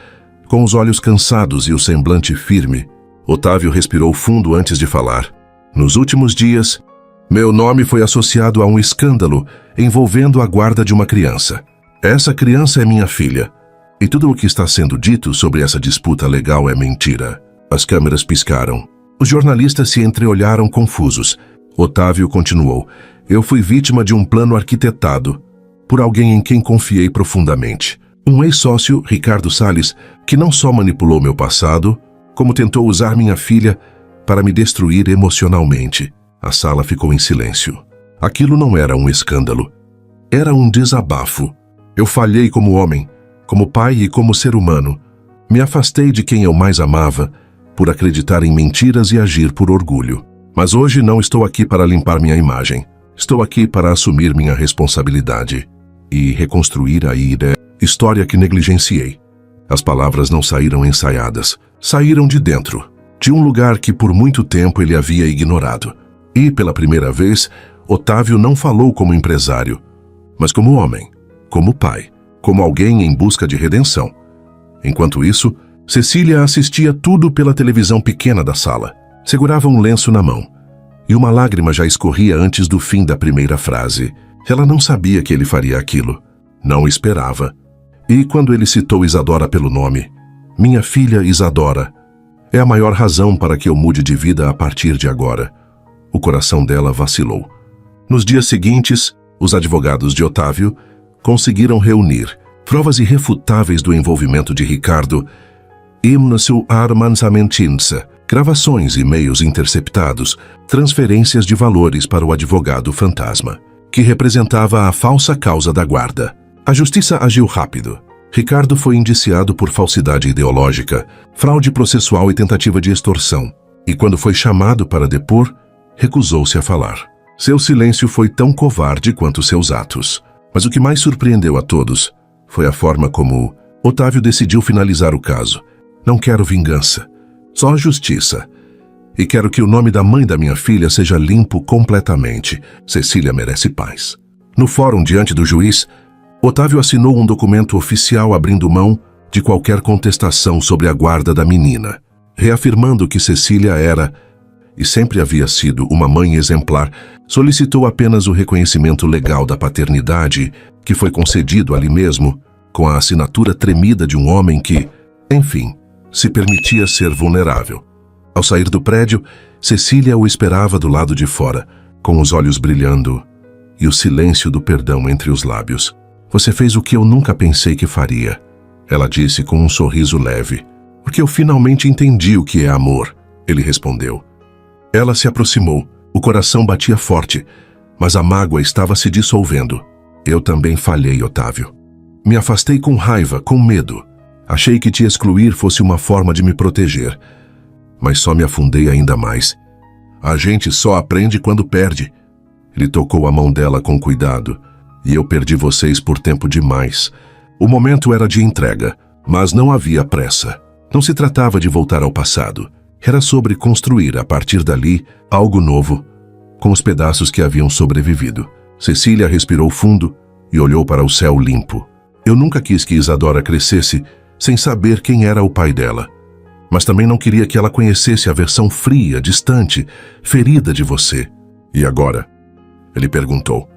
com os olhos cansados e o semblante firme, Otávio respirou fundo antes de falar. Nos últimos dias, meu nome foi associado a um escândalo envolvendo a guarda de uma criança. Essa criança é minha filha. E tudo o que está sendo dito sobre essa disputa legal é mentira. As câmeras piscaram. Os jornalistas se entreolharam confusos. Otávio continuou. Eu fui vítima de um plano arquitetado por alguém em quem confiei profundamente. Um ex-sócio, Ricardo Salles, que não só manipulou meu passado, como tentou usar minha filha para me destruir emocionalmente. A sala ficou em silêncio. Aquilo não era um escândalo. Era um desabafo. Eu falhei como homem, como pai e como ser humano. Me afastei de quem eu mais amava, por acreditar em mentiras e agir por orgulho. Mas hoje não estou aqui para limpar minha imagem. Estou aqui para assumir minha responsabilidade e reconstruir a história que negligenciei. As palavras não saíram ensaiadas, saíram de dentro, de um lugar que por muito tempo ele havia ignorado. E, pela primeira vez, Otávio não falou como empresário, mas como homem, como pai, como alguém em busca de redenção. Enquanto isso, Cecília assistia tudo pela televisão pequena da sala. Segurava um lenço na mão, e uma lágrima já escorria antes do fim da primeira frase. Ela não sabia que ele faria aquilo. Não esperava. E quando ele citou Isadora pelo nome, minha filha Isadora, é a maior razão para que eu mude de vida a partir de agora. O coração dela vacilou. Nos dias seguintes, os advogados de Otávio conseguiram reunir provas irrefutáveis do envolvimento de Ricardo Imnacio Armanzamentinsa, gravações e e-mails interceptados, transferências de valores para o advogado fantasma, que representava a falsa causa da guarda. A justiça agiu rápido. Ricardo foi indiciado por falsidade ideológica, fraude processual e tentativa de extorsão. E quando foi chamado para depor, recusou-se a falar. Seu silêncio foi tão covarde quanto seus atos. Mas o que mais surpreendeu a todos foi a forma como Otávio decidiu finalizar o caso. Não quero vingança, só justiça. E quero que o nome da mãe da minha filha seja limpo completamente. Cecília merece paz. No fórum diante do juiz, Otávio assinou um documento oficial abrindo mão de qualquer contestação sobre a guarda da menina, reafirmando que Cecília era, e sempre havia sido, uma mãe exemplar. Solicitou apenas o reconhecimento legal da paternidade, que foi concedido ali mesmo, com a assinatura tremida de um homem que, enfim, se permitia ser vulnerável. Ao sair do prédio, Cecília o esperava do lado de fora, com os olhos brilhando e o silêncio do perdão entre os lábios. Você fez o que eu nunca pensei que faria, ela disse com um sorriso leve. Porque eu finalmente entendi o que é amor, ele respondeu. Ela se aproximou, o coração batia forte, mas a mágoa estava se dissolvendo. Eu também falhei, Otávio. Me afastei com raiva, com medo. Achei que te excluir fosse uma forma de me proteger, mas só me afundei ainda mais. A gente só aprende quando perde. Ele tocou a mão dela com cuidado, e eu perdi vocês por tempo demais. O momento era de entrega, mas não havia pressa. Não se tratava de voltar ao passado. Era sobre construir, a partir dali, algo novo, com os pedaços que haviam sobrevivido. Cecília respirou fundo e olhou para o céu limpo. Eu nunca quis que Isadora crescesse sem saber quem era o pai dela. Mas também não queria que ela conhecesse a versão fria, distante, ferida de você. E agora? Ele perguntou.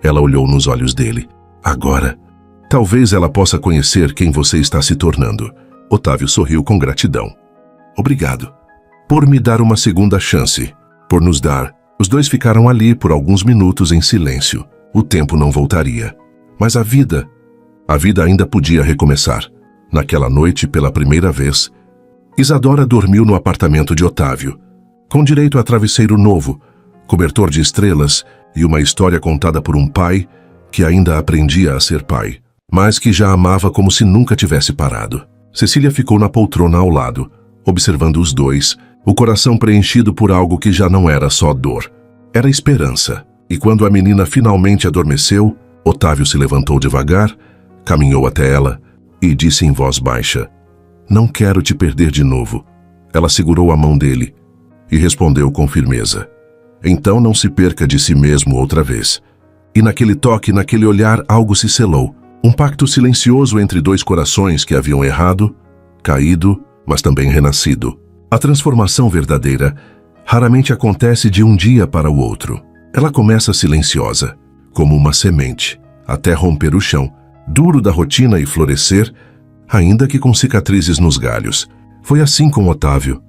Ela olhou nos olhos dele. Agora? Talvez ela possa conhecer quem você está se tornando. Otávio sorriu com gratidão. Obrigado. Por me dar uma segunda chance. Por nos dar. Os dois ficaram ali por alguns minutos em silêncio. O tempo não voltaria. Mas a vida ainda podia recomeçar. Naquela noite, pela primeira vez, Isadora dormiu no apartamento de Otávio, com direito a travesseiro novo, cobertor de estrelas e uma história contada por um pai que ainda aprendia a ser pai, mas que já amava como se nunca tivesse parado. Cecília ficou na poltrona ao lado, observando os dois, o coração preenchido por algo que já não era só dor. Era esperança. E quando a menina finalmente adormeceu, Otávio se levantou devagar, caminhou até ela, e disse em voz baixa: "Não quero te perder de novo." Ela segurou a mão dele e respondeu com firmeza: "Então não se perca de si mesmo outra vez." E naquele toque, naquele olhar, algo se selou. Um pacto silencioso entre dois corações que haviam errado, caído, mas também renascido. A transformação verdadeira raramente acontece de um dia para o outro. Ela começa silenciosa, como uma semente, até romper o chão, duro da rotina e florescer, ainda que com cicatrizes nos galhos. Foi assim com Otávio.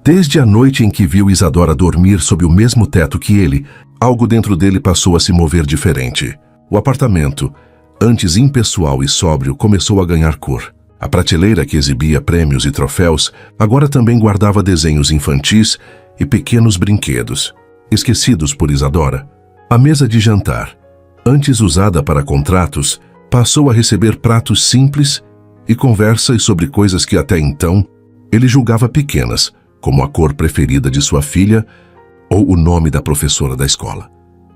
Desde a noite em que viu Isadora dormir sob o mesmo teto que ele, algo dentro dele passou a se mover diferente. O apartamento, antes impessoal e sóbrio, começou a ganhar cor. A prateleira que exibia prêmios e troféus agora também guardava desenhos infantis e pequenos brinquedos, esquecidos por Isadora. A mesa de jantar, antes usada para contratos, passou a receber pratos simples e conversas sobre coisas que até então ele julgava pequenas, como a cor preferida de sua filha ou o nome da professora da escola.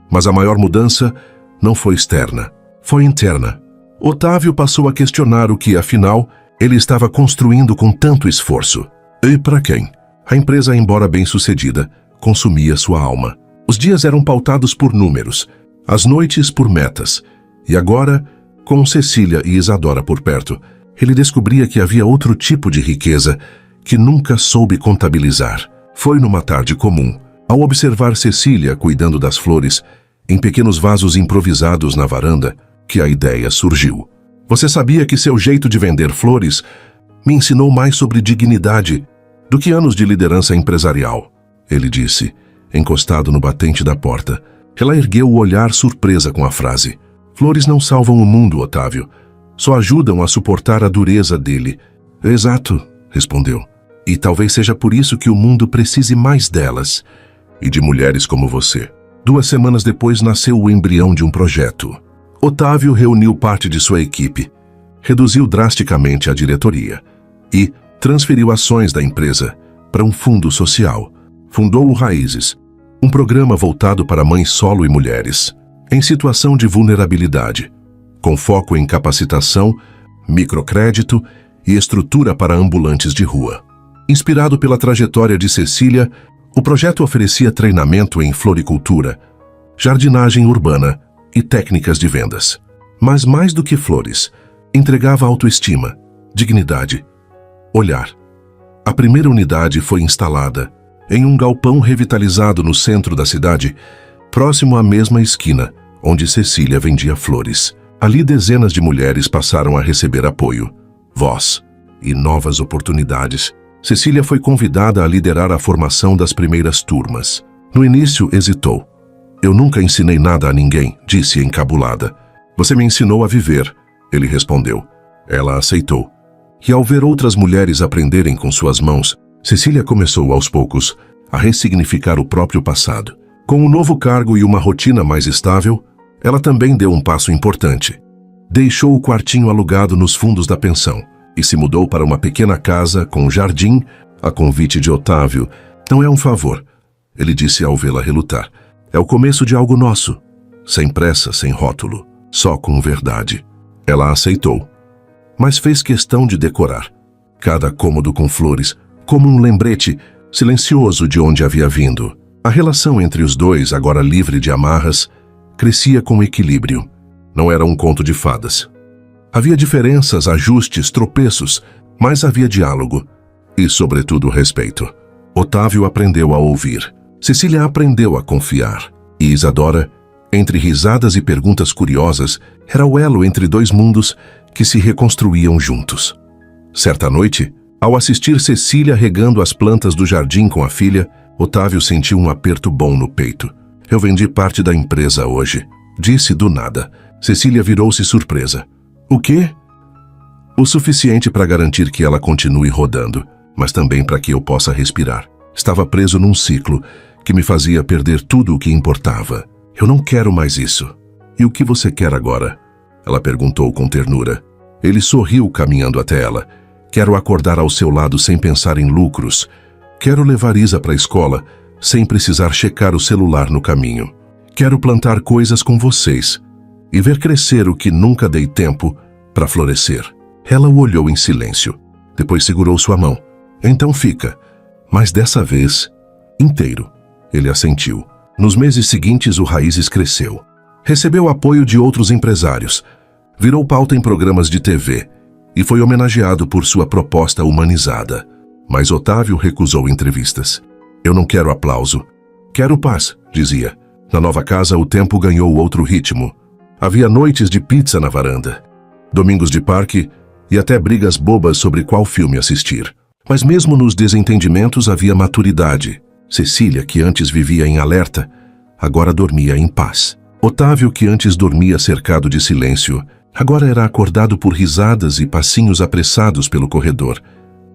Mas a maior mudança não foi externa, foi interna. Otávio passou a questionar o que, afinal, ele estava construindo com tanto esforço. E para quem? A empresa, embora bem-sucedida, consumia sua alma. Os dias eram pautados por números, as noites por metas. E agora, com Cecília e Isadora por perto, ele descobria que havia outro tipo de riqueza que nunca soube contabilizar. Foi numa tarde comum, ao observar Cecília cuidando das flores em pequenos vasos improvisados na varanda, que a ideia surgiu. "Você sabia que seu jeito de vender flores me ensinou mais sobre dignidade do que anos de liderança empresarial?" ele disse, encostado no batente da porta. Ela ergueu o olhar surpresa com a frase. "Flores não salvam o mundo, Otávio. Só ajudam a suportar a dureza dele." "Exato", respondeu. "E talvez seja por isso que o mundo precise mais delas e de mulheres como você." 2 semanas depois nasceu o embrião de um projeto. Otávio reuniu parte de sua equipe, reduziu drasticamente a diretoria e transferiu ações da empresa para um fundo social. Fundou o Raízes, um programa voltado para mães solo e mulheres em situação de vulnerabilidade, com foco em capacitação, microcrédito e estrutura para ambulantes de rua. Inspirado pela trajetória de Cecília, o projeto oferecia treinamento em floricultura, jardinagem urbana e técnicas de vendas. Mas mais do que flores, entregava autoestima, dignidade, olhar. A primeira unidade foi instalada em um galpão revitalizado no centro da cidade, próximo à mesma esquina onde Cecília vendia flores. Ali dezenas de mulheres passaram a receber apoio, voz e novas oportunidades. Cecília foi convidada a liderar a formação das primeiras turmas. No início, hesitou. "Eu nunca ensinei nada a ninguém", disse encabulada. "Você me ensinou a viver", ele respondeu. Ela aceitou. E ao ver outras mulheres aprenderem com suas mãos, Cecília começou aos poucos a ressignificar o próprio passado. Com um novo cargo e uma rotina mais estável, ela também deu um passo importante. Deixou o quartinho alugado nos fundos da pensão e se mudou para uma pequena casa com jardim a convite de Otávio. "Não é um favor", ele disse ao vê-la relutar. "É o começo de algo nosso, sem pressa, sem rótulo, só com verdade." Ela aceitou, mas fez questão de decorar cada cômodo com flores, como um lembrete silencioso de onde havia vindo. A relação entre os dois, agora livre de amarras, crescia com equilíbrio. Não era um conto de fadas. Havia diferenças, ajustes, tropeços, mas havia diálogo e, sobretudo, respeito. Otávio aprendeu a ouvir. Cecília aprendeu a confiar. E Isadora, entre risadas e perguntas curiosas, era o elo entre dois mundos que se reconstruíam juntos. Certa noite, ao assistir Cecília regando as plantas do jardim com a filha, Otávio sentiu um aperto bom no peito. "Eu vendi parte da empresa hoje", disse do nada. Cecília virou-se surpresa. "O quê?" "O suficiente para garantir que ela continue rodando, mas também para que eu possa respirar. Estava preso num ciclo que me fazia perder tudo o que importava. Eu não quero mais isso." "E o que você quer agora?" ela perguntou com ternura. Ele sorriu caminhando até ela. "Quero acordar ao seu lado sem pensar em lucros. Quero levar Isa para a escola sem precisar checar o celular no caminho. Quero plantar coisas com vocês e ver crescer o que nunca dei tempo para florescer." Ela o olhou em silêncio. Depois segurou sua mão. Então fica. Mas dessa vez, inteiro. Ele assentiu. Nos meses seguintes, o Raízes cresceu. Recebeu apoio de outros empresários. Virou pauta em programas de TV e foi homenageado por sua proposta humanizada. Mas Otávio recusou entrevistas. Eu não quero aplauso. Quero paz, dizia. Na nova casa, o tempo ganhou outro ritmo. Havia noites de pizza na varanda, domingos de parque e até brigas bobas sobre qual filme assistir. Mas mesmo nos desentendimentos havia maturidade. Cecília, que antes vivia em alerta, agora dormia em paz. Otávio, que antes dormia cercado de silêncio, agora era acordado por risadas e passinhos apressados pelo corredor.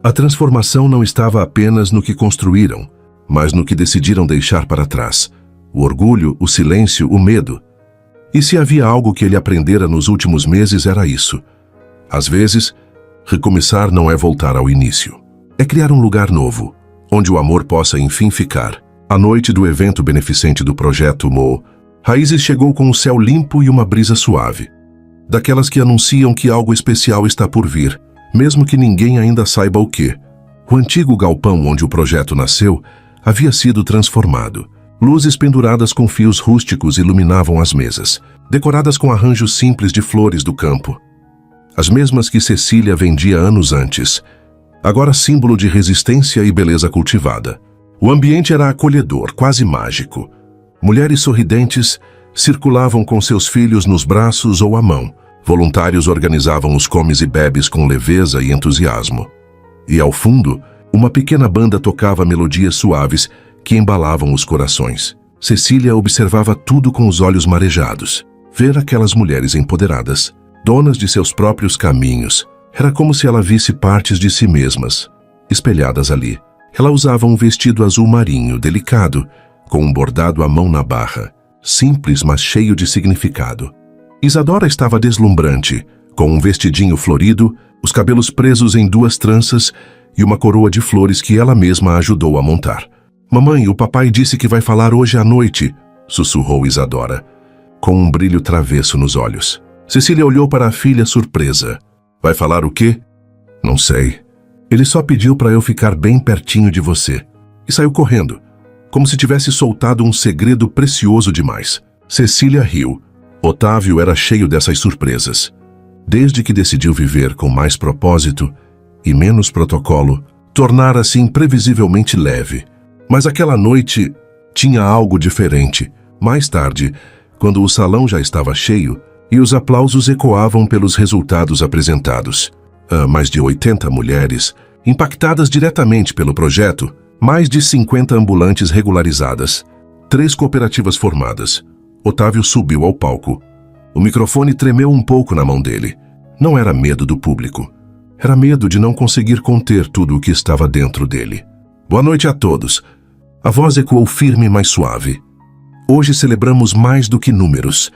A transformação não estava apenas no que construíram, mas no que decidiram deixar para trás. O orgulho, o silêncio, o medo. E se havia algo que ele aprendera nos últimos meses, era isso. Às vezes, recomeçar não é voltar ao início. É criar um lugar novo, onde o amor possa enfim ficar. À noite do evento beneficente do Projeto Mo, Raízes chegou com o céu limpo e uma brisa suave. Daquelas que anunciam que algo especial está por vir, mesmo que ninguém ainda saiba o que. O antigo galpão onde o projeto nasceu havia sido transformado. Luzes penduradas com fios rústicos iluminavam as mesas, decoradas com arranjos simples de flores do campo. As mesmas que Cecília vendia anos antes, agora símbolo de resistência e beleza cultivada. O ambiente era acolhedor, quase mágico. Mulheres sorridentes circulavam com seus filhos nos braços ou à mão. Voluntários organizavam os comes e bebes com leveza e entusiasmo. E ao fundo, uma pequena banda tocava melodias suaves que embalavam os corações. Cecília observava tudo com os olhos marejados. Ver aquelas mulheres empoderadas, donas de seus próprios caminhos, era como se ela visse partes de si mesmas, espelhadas ali. Ela usava um vestido azul marinho, delicado, com um bordado à mão na barra, simples, mas cheio de significado. Isadora estava deslumbrante, com um vestidinho florido, os cabelos presos em 2 tranças e uma coroa de flores que ela mesma ajudou a montar. Mamãe, o papai disse que vai falar hoje à noite, sussurrou Isadora, com um brilho travesso nos olhos. Cecília olhou para a filha surpresa. Vai falar o quê? Não sei. Ele só pediu para eu ficar bem pertinho de você. E saiu correndo, como se tivesse soltado um segredo precioso demais. Cecília riu. Otávio era cheio dessas surpresas. Desde que decidiu viver com mais propósito e menos protocolo, tornara-se imprevisivelmente leve. Mas aquela noite tinha algo diferente. Mais tarde, quando o salão já estava cheio e os aplausos ecoavam pelos resultados apresentados. Mais de 80 mulheres, impactadas diretamente pelo projeto, mais de 50 ambulantes regularizadas, 3 cooperativas formadas. Otávio subiu ao palco. O microfone tremeu um pouco na mão dele. Não era medo do público. Era medo de não conseguir conter tudo o que estava dentro dele. Boa noite a todos. A voz ecoou firme, mas suave. Hoje celebramos mais do que números.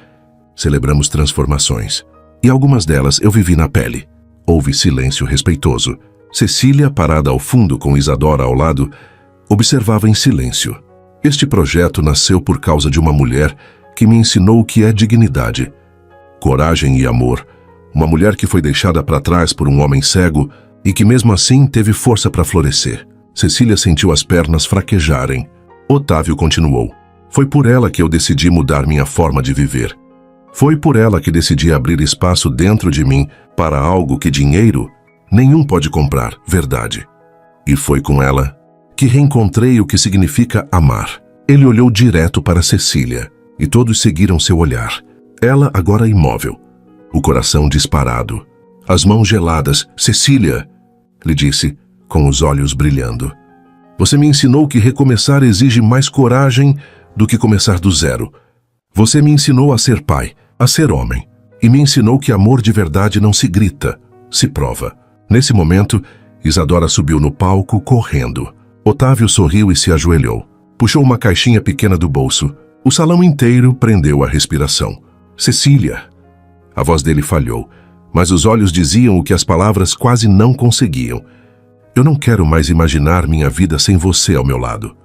Celebramos transformações. E algumas delas eu vivi na pele. Houve silêncio respeitoso. Cecília, parada ao fundo com Isadora ao lado, observava em silêncio. Este projeto nasceu por causa de uma mulher que me ensinou o que é dignidade, coragem e amor. Uma mulher que foi deixada para trás por um homem cego e que mesmo assim teve força para florescer. Cecília sentiu as pernas fraquejarem. Otávio continuou. Foi por ela que eu decidi mudar minha forma de viver. Foi por ela que decidi abrir espaço dentro de mim para algo que dinheiro nenhum pode comprar, verdade. E foi com ela que reencontrei o que significa amar. Ele olhou direto para Cecília e todos seguiram seu olhar. Ela agora imóvel, o coração disparado, as mãos geladas. Cecília, lhe disse, com os olhos brilhando. Você me ensinou que recomeçar exige mais coragem do que começar do zero. Você me ensinou a ser pai, a ser homem. E me ensinou que amor de verdade não se grita, se prova. Nesse momento, Isadora subiu no palco, correndo. Otávio sorriu e se ajoelhou. Puxou uma caixinha pequena do bolso. O salão inteiro prendeu a respiração. Cecília. A voz dele falhou, mas os olhos diziam o que as palavras quase não conseguiam. Eu não quero mais imaginar minha vida sem você ao meu lado.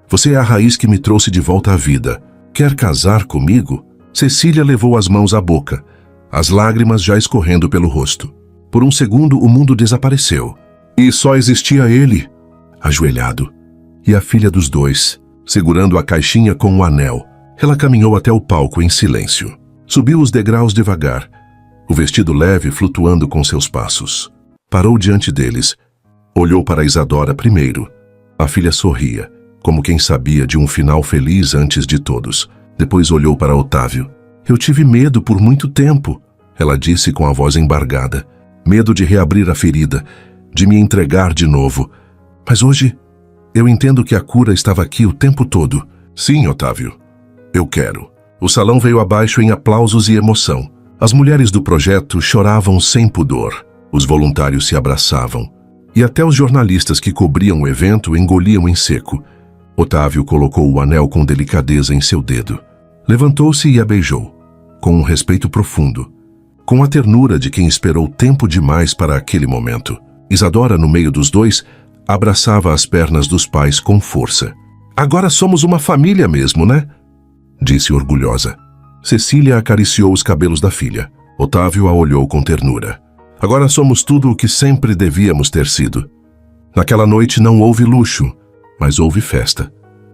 Você é a raiz que me trouxe de volta à vida. Quer casar comigo? Cecília levou as mãos à boca, as lágrimas já escorrendo pelo rosto. Por um segundo, o mundo desapareceu. E só existia ele, ajoelhado, e a filha dos dois, segurando a caixinha com o anel. Ela caminhou até o palco em silêncio. Subiu os degraus devagar, o vestido leve flutuando com seus passos. Parou diante deles. Olhou para Isadora primeiro. A filha sorria, como quem sabia de um final feliz antes de todos. Depois olhou para Otávio. Eu tive medo por muito tempo, ela disse com a voz embargada. Medo de reabrir a ferida, de me entregar de novo. Mas hoje, eu entendo que a cura estava aqui o tempo todo. Sim, Otávio, eu quero. O salão veio abaixo em aplausos e emoção. As mulheres do projeto choravam sem pudor. Os voluntários se abraçavam. E até os jornalistas que cobriam o evento engoliam em seco. Otávio colocou o anel com delicadeza em seu dedo. Levantou-se e a beijou, com um respeito profundo, com a ternura de quem esperou tempo demais para aquele momento. Isadora, no meio dos dois, abraçava as pernas dos pais com força. Agora somos uma família mesmo, né? Disse orgulhosa. Cecília acariciou os cabelos da filha. Otávio a olhou com ternura. Agora somos tudo o que sempre devíamos ter sido. Naquela noite não houve luxo, mas houve festa.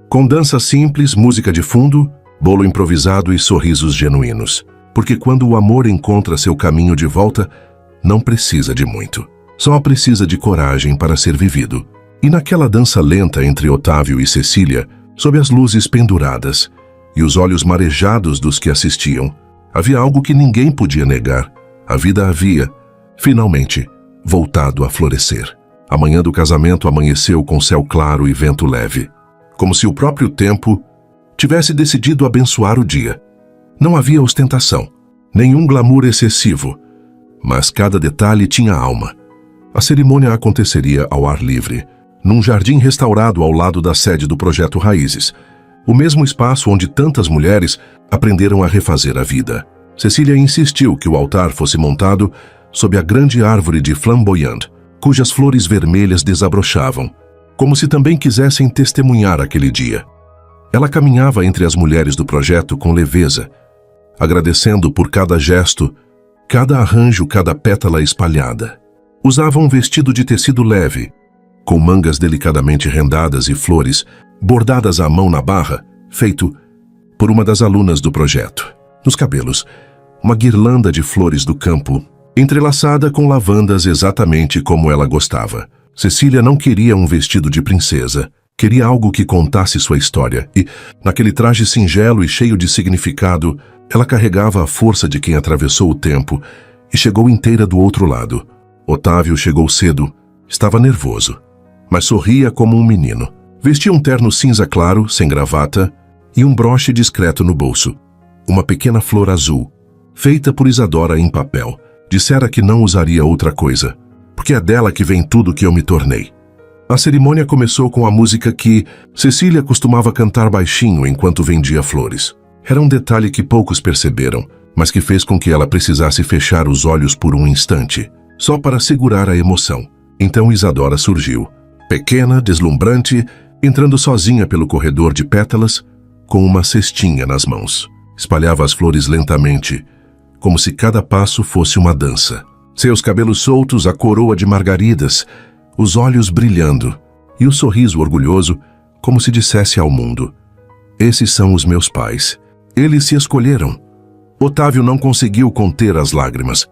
Com dança simples, música de fundo, bolo improvisado e sorrisos genuínos. Porque quando o amor encontra seu caminho de volta, não precisa de muito. Só precisa de coragem para ser vivido. E naquela dança lenta entre Otávio e Cecília, sob as luzes penduradas e os olhos marejados dos que assistiam, havia algo que ninguém podia negar. A vida havia, finalmente, voltado a florescer. A manhã do casamento amanheceu com céu claro e vento leve, como se o próprio tempo tivesse decidido abençoar o dia. Não havia ostentação, nenhum glamour excessivo, mas cada detalhe tinha alma. A cerimônia aconteceria ao ar livre, num jardim restaurado ao lado da sede do Projeto Raízes, o mesmo espaço onde tantas mulheres aprenderam a refazer a vida. Cecília insistiu que o altar fosse montado sob a grande árvore de flamboyant, cujas flores vermelhas desabrochavam, como se também quisessem testemunhar aquele dia. Ela caminhava entre as mulheres do projeto com leveza, agradecendo por cada gesto, cada arranjo, cada pétala espalhada. Usava um vestido de tecido leve, com mangas delicadamente rendadas e flores bordadas à mão na barra, feito por uma das alunas do projeto. Nos cabelos, uma guirlanda de flores do campo, entrelaçada com lavandas exatamente como ela gostava. Cecília não queria um vestido de princesa, queria algo que contasse sua história e, naquele traje singelo e cheio de significado, ela carregava a força de quem atravessou o tempo e chegou inteira do outro lado. Otávio chegou cedo, estava nervoso, mas sorria como um menino. Vestia um terno cinza claro, sem gravata, e um broche discreto no bolso. Uma pequena flor azul, feita por Isadora em papel. Dissera que não usaria outra coisa, porque é dela que vem tudo que eu me tornei. A cerimônia começou com a música que Cecília costumava cantar baixinho enquanto vendia flores. Era um detalhe que poucos perceberam, mas que fez com que ela precisasse fechar os olhos por um instante, só para segurar a emoção. Então Isadora surgiu, pequena, deslumbrante, entrando sozinha pelo corredor de pétalas, com uma cestinha nas mãos. Espalhava as flores lentamente, como se cada passo fosse uma dança. Seus cabelos soltos, a coroa de margaridas, os olhos brilhando, e o sorriso orgulhoso, como se dissesse ao mundo: esses são os meus pais. Eles se escolheram. Otávio não conseguiu conter as lágrimas.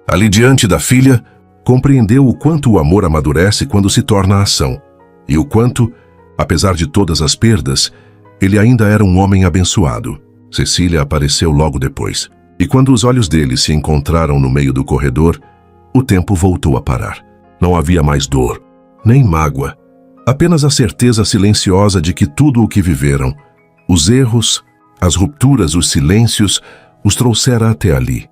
Ali diante da filha, compreendeu o quanto o amor amadurece quando se torna ação, e o quanto, apesar de todas as perdas, ele ainda era um homem abençoado. Cecília apareceu logo depois, e quando os olhos dele se encontraram no meio do corredor, o tempo voltou a parar. Não havia mais dor, nem mágoa, apenas a certeza silenciosa de que tudo o que viveram, os erros, as rupturas, os silêncios, os trouxera até ali.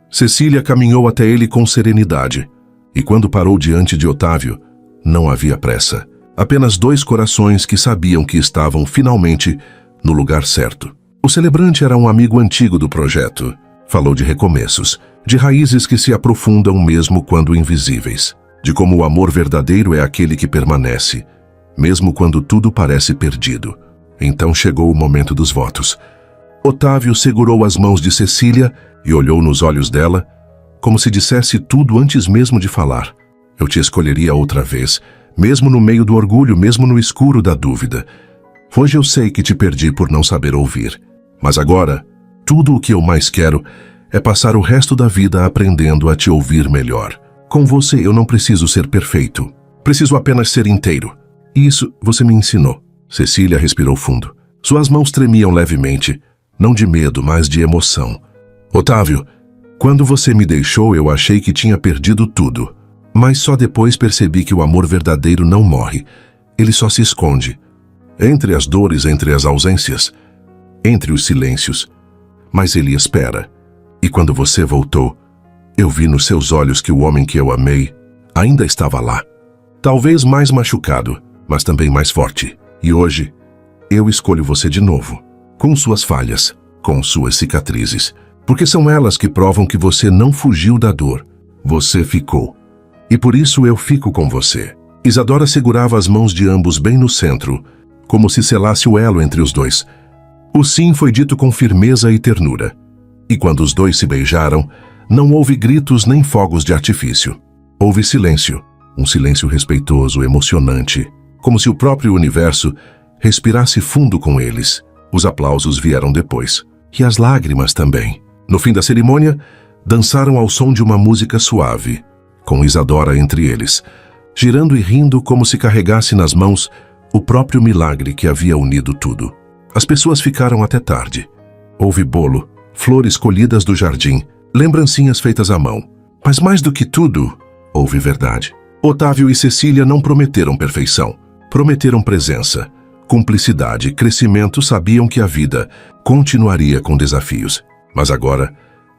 Cecília caminhou até ele com serenidade, e quando parou diante de Otávio, não havia pressa. Apenas dois corações que sabiam que estavam finalmente no lugar certo. O celebrante era um amigo antigo do projeto. Falou de recomeços, de raízes que se aprofundam mesmo quando invisíveis, de como o amor verdadeiro é aquele que permanece, mesmo quando tudo parece perdido. Então chegou o momento dos votos. Otávio segurou as mãos de Cecília e olhou nos olhos dela, como se dissesse tudo antes mesmo de falar. Eu te escolheria outra vez, mesmo no meio do orgulho, mesmo no escuro da dúvida. Hoje eu sei que te perdi por não saber ouvir. Mas agora, tudo o que eu mais quero é passar o resto da vida aprendendo a te ouvir melhor. Com você eu não preciso ser perfeito. Preciso apenas ser inteiro. Isso você me ensinou. Cecília respirou fundo. Suas mãos tremiam levemente, não de medo, mas de emoção. Otávio, quando você me deixou, eu achei que tinha perdido tudo. Mas só depois percebi que o amor verdadeiro não morre. Ele só se esconde. Entre as dores, entre as ausências, entre os silêncios. Mas ele espera. E quando você voltou, eu vi nos seus olhos que o homem que eu amei ainda estava lá. Talvez mais machucado, mas também mais forte. E hoje, eu escolho você de novo. Com suas falhas, com suas cicatrizes. Porque são elas que provam que você não fugiu da dor. Você ficou. E por isso eu fico com você. Isadora segurava as mãos de ambos bem no centro, como se selasse o elo entre os dois. O sim foi dito com firmeza e ternura. E quando os dois se beijaram, não houve gritos nem fogos de artifício. Houve silêncio. Um silêncio respeitoso, emocionante, como se o próprio universo respirasse fundo com eles. Os aplausos vieram depois. E as lágrimas também. No fim da cerimônia, dançaram ao som de uma música suave, com Isadora entre eles, girando e rindo como se carregasse nas mãos o próprio milagre que havia unido tudo. As pessoas ficaram até tarde. Houve bolo, flores colhidas do jardim, lembrancinhas feitas à mão. Mas mais do que tudo, houve verdade. Otávio e Cecília não prometeram perfeição. Prometeram presença, cumplicidade, crescimento. Sabiam que a vida continuaria com desafios. Mas agora,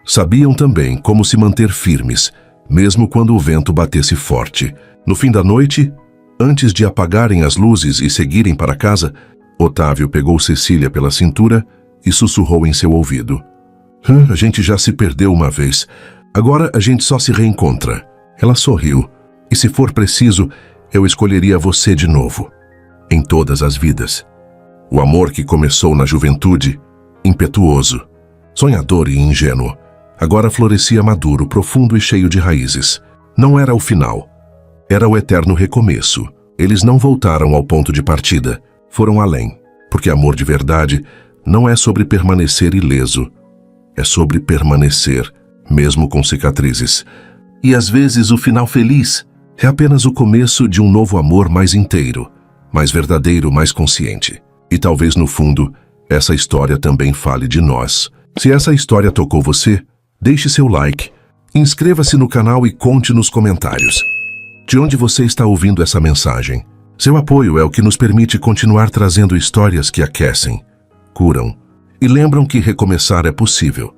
sabiam também como se manter firmes, mesmo quando o vento batesse forte. No fim da noite, antes de apagarem as luzes e seguirem para casa, Otávio pegou Cecília pela cintura e sussurrou em seu ouvido. A gente já se perdeu uma vez. Agora a gente só se reencontra. Ela sorriu. E se for preciso, eu escolheria você de novo. Em todas as vidas. O amor que começou na juventude, impetuoso, sonhador e ingênuo, agora florescia maduro, profundo e cheio de raízes. Não era o final. Era o eterno recomeço. Eles não voltaram ao ponto de partida. Foram além. Porque amor de verdade não é sobre permanecer ileso. É sobre permanecer, mesmo com cicatrizes. E às vezes o final feliz é apenas o começo de um novo amor mais inteiro, mais verdadeiro, mais consciente. E talvez no fundo, essa história também fale de nós. Se essa história tocou você, deixe seu like, inscreva-se no canal e conte nos comentários de onde você está ouvindo essa mensagem. Seu apoio é o que nos permite continuar trazendo histórias que aquecem, curam e lembram que recomeçar é possível.